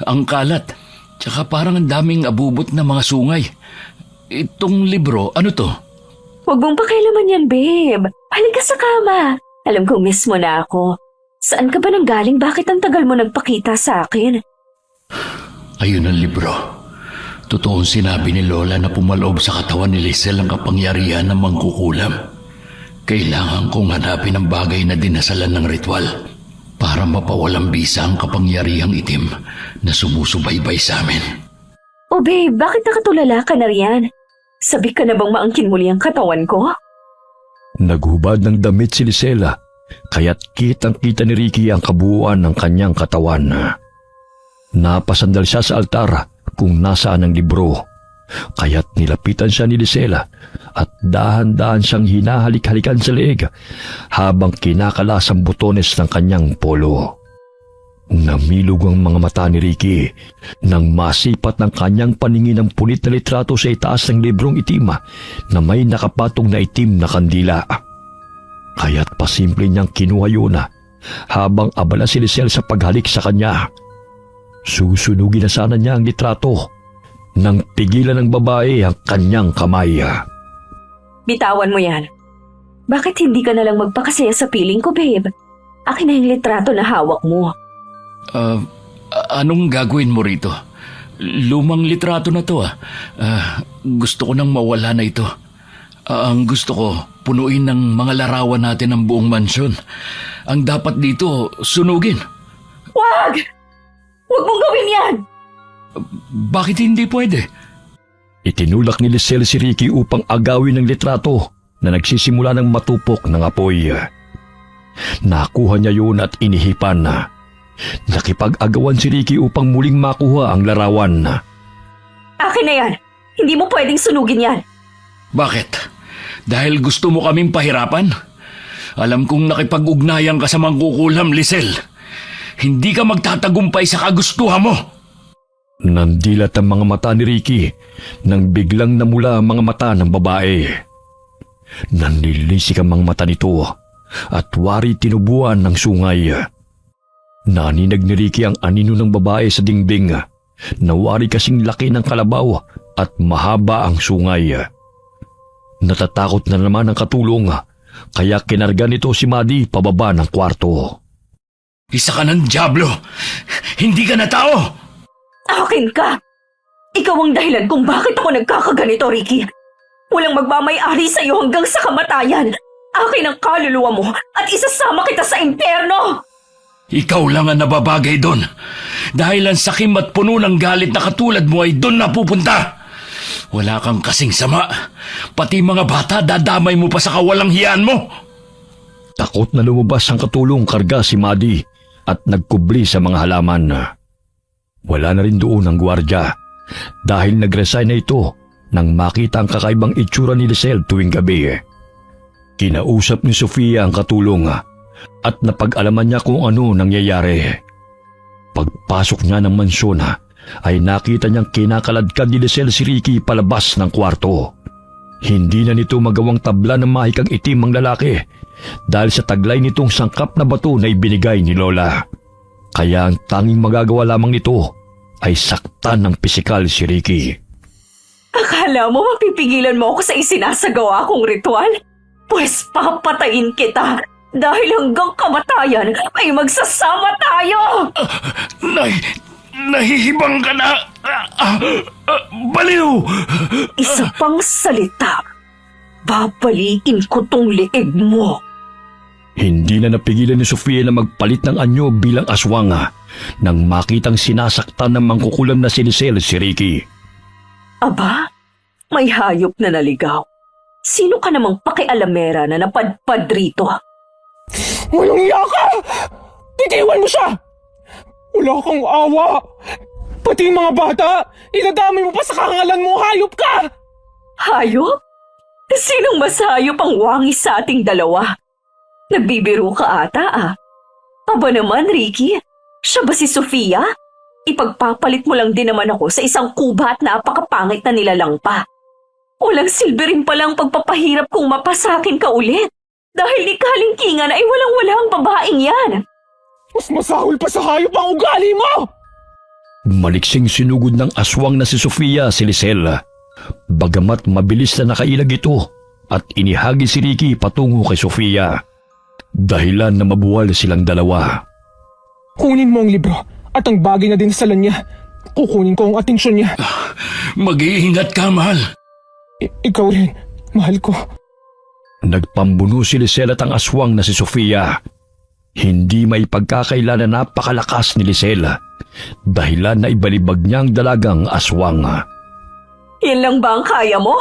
Ang kalat. Tsaka parang ang daming abubot na mga sungay. Itong libro, ano to? Huwag mong pakialaman yan, babe. Halika sa kama. Alam kong miss mo na ako. Saan ka ba nanggaling? Bakit ang tagal mo nagpakita sa akin? Ayun ang libro. Totoong sinabi ni Lola na pumaloob sa katawan ni Lisel ang kapangyarihan ng mangkukulam. Kailangan kong hanapin ang bagay na dinasalan ng ritual para mapawalang bisa ang kapangyarihang itim na sumusubaybay sa amin. Oh babe, bakit nakatulala ka na riyan? Sabi ka na bang maangkin muli ang katawan ko? Naghubad ng damit si Lisela, kaya't kitang-kita ni Ricky ang kabuuan ng kanyang katawan. Napasandal siya sa altar kung nasaan ang libro, kaya't nilapitan siya ni Lisela at dahan-dahan siyang hinahalik-halikan sa leeg habang kinakalas ang butones ng kanyang polo. Namilog ang mga mata ni Ricky nang masipat ng kanyang paningin ang punit na litrato sa itaas ng librong itim na may nakapatong na itim na kandila. Kaya't pasimple niyang kinuha yun habang abala si Lisel sa paghalik sa kanya. Susunugin na sana niya ang litrato nang pigilan ng babae ang kanyang kamay. Bitawan mo yan. Bakit hindi ka nalang magpakasaya sa piling ko, babe? Akin na yung litrato na hawak mo. Anong gagawin mo rito? Lumang litrato na to. Gusto ko nang mawala na ito. Ang gusto ko, punuin ng mga larawan natin ang buong mansyon. Ang dapat dito, sunugin. Wag! Wag mong gawin yan! Bakit hindi pwede? Itinulak ni Lisel si Ricky upang agawin ang litrato na nagsisimula ng matupok ng apoy. Nakuha niya yun at inihipan. Nakipag-agawan si Ricky upang muling makuha ang larawan. Akin na yan! Hindi mo pwedeng sunugin yan! Bakit? Dahil gusto mo kaming pahirapan? Alam kong nakipag-ugnayan ka sa mangkukulam, Lisel. Hindi ka magtatagumpay sa kagustuhan mo. Nandilat ang mga mata ni Ricky nang biglang namula ang mga mata ng babae. Nanlilisik ang mga mata nito at wari tinubuan ng sungay. Naninag ni Ricky ang anino ng babae sa dingding na wari kasing laki ng kalabaw at mahaba ang sungay. Natatakot na naman ang katulong kaya kinarga nito si Maddie pababa ng kwarto. Isa ka ng dyablo! Hindi ka na tao! Akin ka! Ikaw ang dahilan kung bakit ako nagkakaganito, Ricky. Walang magmamay-ari sa iyo hanggang sa kamatayan. Akin ang kaluluwa mo at isasama kita sa impyerno! Ikaw lang ang nababagay doon. Dahil ang sakim at puno ng galit na katulad mo ay doon napupunta. Wala kang kasing sama. Pati mga bata dadamay mo pa sa kawalang hiyaan mo. Takot na lumabas ang katulong karga si Maddie at nagkubli sa mga halaman. Wala na rin doon ang gwardya dahil nag-resign na ito nang makita ang kakaibang itsura ni Lisel tuwing gabi. Kinausap ni Sofia ang katulong at napag-alaman niya kung ano nangyayari. Pagpasok niya ng mansyon ay nakita niyang kinakaladkad ni Lisel si Ricky palabas ng kwarto. Hindi na nito magawang tabla ng mahikang itim ang lalaki dahil sa taglay nitong sangkap na bato na ibinigay ni Lola. Kaya ang tanging magagawa lamang nito ay saktan ng pisikal si Ricky. Akala mo mapipigilan mo ako sa isinasagawa kong ritual? Pues papatayin kita! Dahil hanggang kamatayan ay magsasama tayo! Nahihibang ka na! Baliw! Isa pang salita, babaliin ko tong leeg mo. Hindi na napigilan ni Sofia na magpalit ng anyo bilang aswang nang makitang sinasaktan ng mangkukulam na si Lisel si Ricky. Aba, may hayop na naligaw. Sino ka namang pakialamera na napadpad rito? Walang iya ka! Bitiwan mo siya! Wala kang awa! Pati yung mga bata, idadami mo pa sa karangalan mo, hayop ka! Hayop? Sinong mas hayop ang wangis sa ating dalawa? Nagbibiro ka ata Aba naman, Ricky, siya ba si Sofia? Ipagpapalit mo lang din naman ako sa isang kuba at napakapangit na nilalang pa. Walang silbi rin palang pagpapahirap kung mapasakin ka ulit. Dahil ni kalingkingan ay walang-wala ang babaeng yan. Mas masahol pa sa hayop ang ugali mo! Maliksing sinugod ng aswang na si Sofia si Lisel. Bagamat mabilis na nakailag ito at inihagi si Ricky patungo kay Sofia. Dahilan na mabuwal silang dalawa. Kunin mo ang libro at ang bagay na dinasalan niya. Kukunin ko ang atensyon niya. Mag-iingat ka, mahal. Ikaw rin, mahal ko. Nagpambuno si Lisel at ang aswang na si Sofia. Hindi may pagkakaila na napakalakas ni Lisel. Dahilan na ibalibag niya ang dalagang aswang. Yan lang ba ang kaya mo?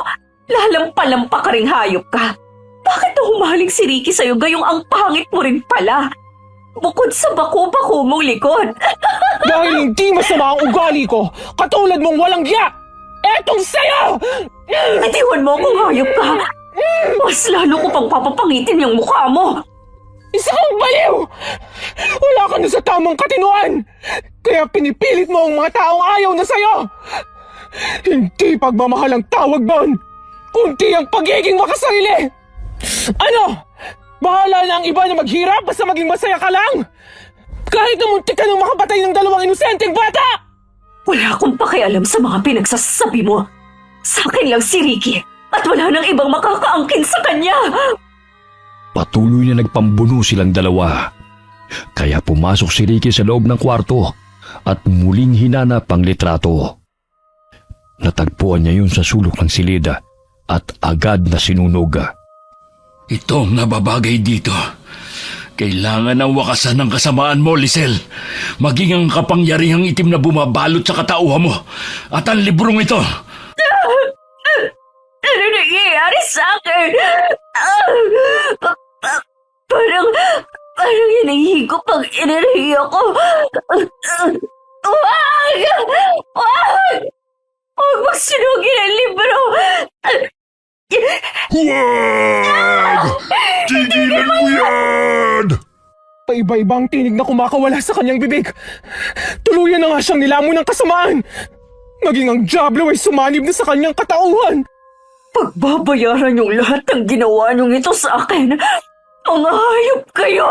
Lalampa-lampa ka ring hayop ka. Bakit na humaling si Ricky sa'yo gayong ang pangit mo rin pala? Bukod sa baku-baku mong likod. Dahil hindi masama ang ugali ko, katulad mong walang giya! Etong sayo! Bitiwan mo kung hayop ka. Mas lalo ko pang papapangitin yung mukha mo. Isa kang baliw! Wala ka na sa tamang katinuan! Kaya pinipilit mo ang mga taong ayaw na sa'yo! Hindi pagmamahal ang tawag doon! Kundi ang pagiging makasarili! Ano? Bahala na ang iba na maghirap basta maging masaya ka lang! Kahit na muntik ka nang makapatay ng dalawang inosenteng bata! Wala akong pakialam sa mga pinagsasabi mo. Sa akin lang si Ricky at wala nang ibang makakaangkin sa kanya. Patuloy na nagpambuno silang dalawa. Kaya pumasok si Ricky sa loob ng kwarto at muling hinanap ang litrato. Natagpuan niya yun sa sulok ng silid at agad na sinunog. Ito ang nababagay dito. Kailangan ang wakasan ng kasamaan mo, Lisel. Maging ang kapangyarihang itim na bumabalot sa katauhan mo. At ang librong ito. Ano nangyayari sa akin? Parang hinihigop ang enerhiya ko. Wag! Wag! Huwag magsunugin ang libro! Huwag! Tigilan mo yan! Paiba-ibang tinig na kumakawala sa kanyang bibig. Tuluyan na nga siyang nilamon ng kasamaan. Maging ang Diablo ay sumanib na sa kanyang katauhan. Pagbabayaran yung lahat ng ginawa niyong ito sa akin. Mga hayop kayo!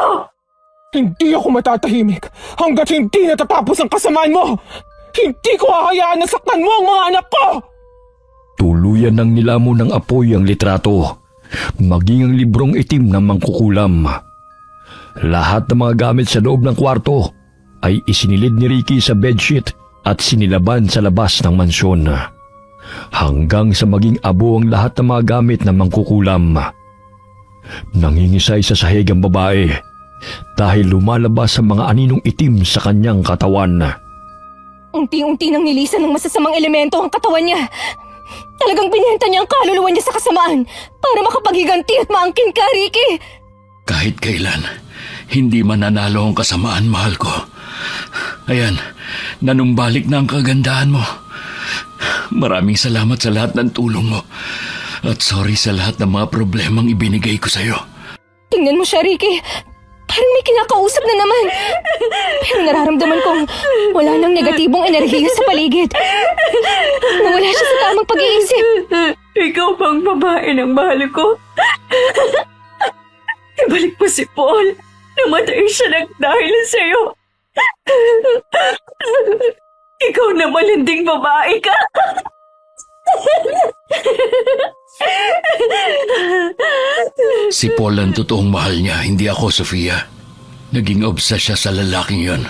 Hindi ako matatahimik hanggat hindi natatapos ang kasamaan mo. Hindi ko hahayaan na saktan mo ang mga anak ko! Tuluyan ng nilamon ng apoy ang litrato, maging ang librong itim na mangkukulam. Lahat ng mga gamit sa loob ng kwarto ay isinilid ni Ricky sa bedsheet at sinilaban sa labas ng mansyon. Hanggang sa maging abo ang lahat ng mga gamit na mangkukulam. Nangingisay sa sahig ang babae dahil lumalabas ang mga aninong itim sa kanyang katawan. Unti-unti nang nilisan ng masasamang elemento ang katawan niya. Talagang binenta niya ang kaluluwa niya sa kasamaan para makapaghiganti at maangkin ka, Ricky. Kahit kailan, hindi mananalo ang kasamaan, mahal ko. Ayan, nanumbalik na ang kagandahan mo. Maraming salamat sa lahat ng tulong mo. At sorry sa lahat ng mga problemang ibinigay ko sa'yo. Tingnan mo siya, Ricky. Parang may kinakausap na naman. Pero nararamdaman kong wala nang negatibong enerhiya sa paligid. Nawala siya sa tamang pag-iisip. Ikaw bang babae ng mahal ko? Ibalik mo si Paul. Namatay siya ng dahil sa'yo. Ikaw na malinding babae ka. Si Paul ang totoong mahal niya, hindi ako, Sofia. Naging obsessed siya sa lalaking yon.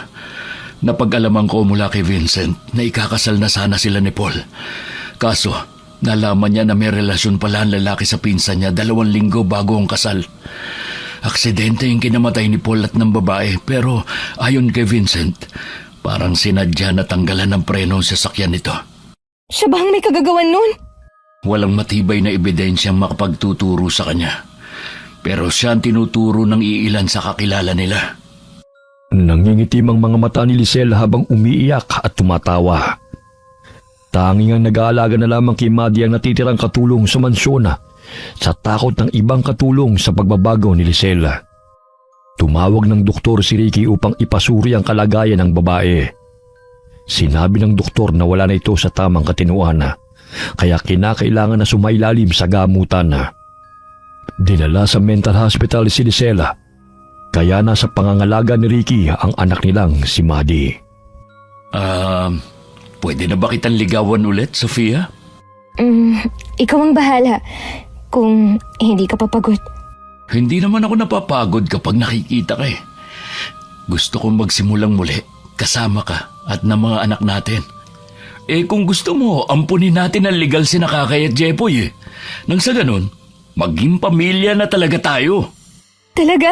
Napag-alaman ko mula kay Vincent na ikakasal na sana sila ni Paul. Kaso, nalaman niya na may relasyon pala ang lalaki sa pinsan niya 2 linggo bago ang kasal. Aksidente yung kinamatay ni Paul at ng babae, pero ayon kay Vincent, parang sinadya na tanggalan ng preno ang sasakyan nito. Siya ba ang may kagagawan nun? Walang matibay na ebidensyang makapagtuturo sa kanya. Pero siya ang tinuturo ng iilan sa kakilala nila. Nangingitim ang mga mata ni Lisel habang umiiyak at tumatawa. Tanging ang nag-aalaga na lamang kay Maddie ang natitirang katulong sa mansyon sa takot ng ibang katulong sa pagbabago ni Lisel. Tumawag ng doktor si Ricky upang ipasuri ang kalagayan ng babae. Sinabi ng doktor na wala na ito sa tamang katinuan, kaya kinakailangan na sumailalim sa gamutan. Dinala sa mental hospital si Lisel, kaya nasa pangangalaga ni Ricky ang anak nilang si Maddie. Pwede na ba kitang ligawan ulit, Sofia? Ikaw ang bahala. Kung hindi ka papagod. Hindi naman ako napapagod kapag nakikita ka eh. Gusto kong magsimulang muli, kasama ka at ng mga anak natin. Kung gusto mo, ampunin natin ang legal si Nakakay at Jepoy eh. Nang sa ganun, maging pamilya na talaga tayo. Talaga?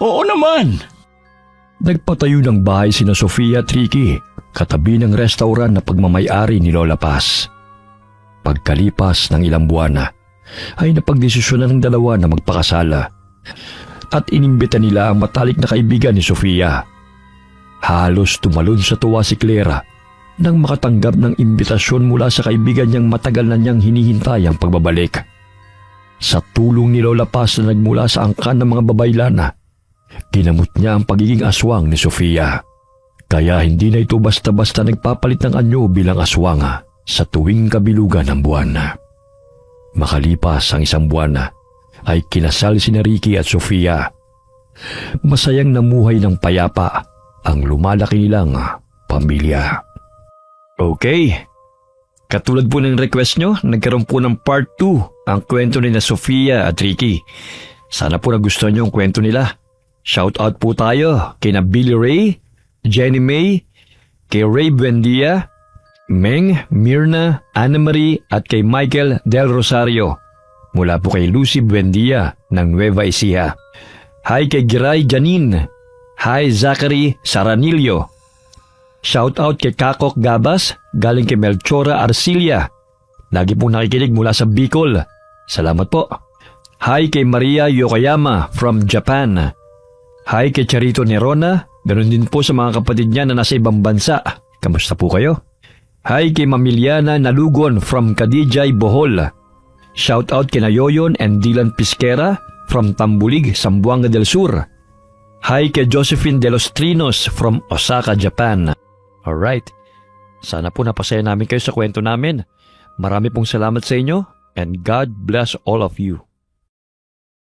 Oo naman. Nagpatayo ng bahay sina Sofia at Ricky, katabi ng restaurant na pagmamayari ni Lola Paz. Pagkalipas ng ilang buwan ay napagdesisyonan ng dalawa na magpakasala at inimbita nila ang matalik na kaibigan ni Sofia. Halos tumalon sa tuwa si Clara nang makatanggap ng imbitasyon mula sa kaibigan niyang matagal na niyang hinihintay ang pagbabalik. Sa tulong ni Lola Paz na nagmula sa angkan ng mga babaylana, ginamot niya ang pagiging aswang ni Sofia. Kaya hindi na ito basta-basta nagpapalit ng anyo bilang aswang sa tuwing kabilugan ng buwan. Makalipas ang 1 buwan ay kinasal si Ricky at Sofia. Masayang namuhay ng payapa ang lumalaki nilang pamilya. Okay, katulad po ng request nyo, nagkaroon po ng part 2 ang kwento ni na Sofia at Ricky. Sana po nagustuhan nyo ang kwento nila. Shout out po tayo kina Billy Ray, Jenny May, kay Ray Buendia, Meng, Mirna, Anna Marie at kay Michael Del Rosario. Mula po kay Lucy Buendia ng Nueva Ecija. Hi kay Giray Janine. Hi Zachary Saranillo. Shout out kay Kakok Gabas galing kay Melchora Arcilia. Lagi pong nakikinig mula sa Bicol. Salamat po. Hi kay Maria Yokoyama from Japan. Hi kay Charito Nerona. Ganon din po sa mga kapatid niya na nasa ibang bansa. Kamusta po kayo? Hi kay Mamiliana Nalugon from Kadijay, Bohol. Shout out kina Yoyon and Dylan Pisquera from Tambulig, Zamboanga del Sur. Hi kay Josephine De Los Trinos from Osaka, Japan. Alright, sana po napasaya namin kayo sa kwento namin. Marami pong salamat sa inyo and God bless all of you.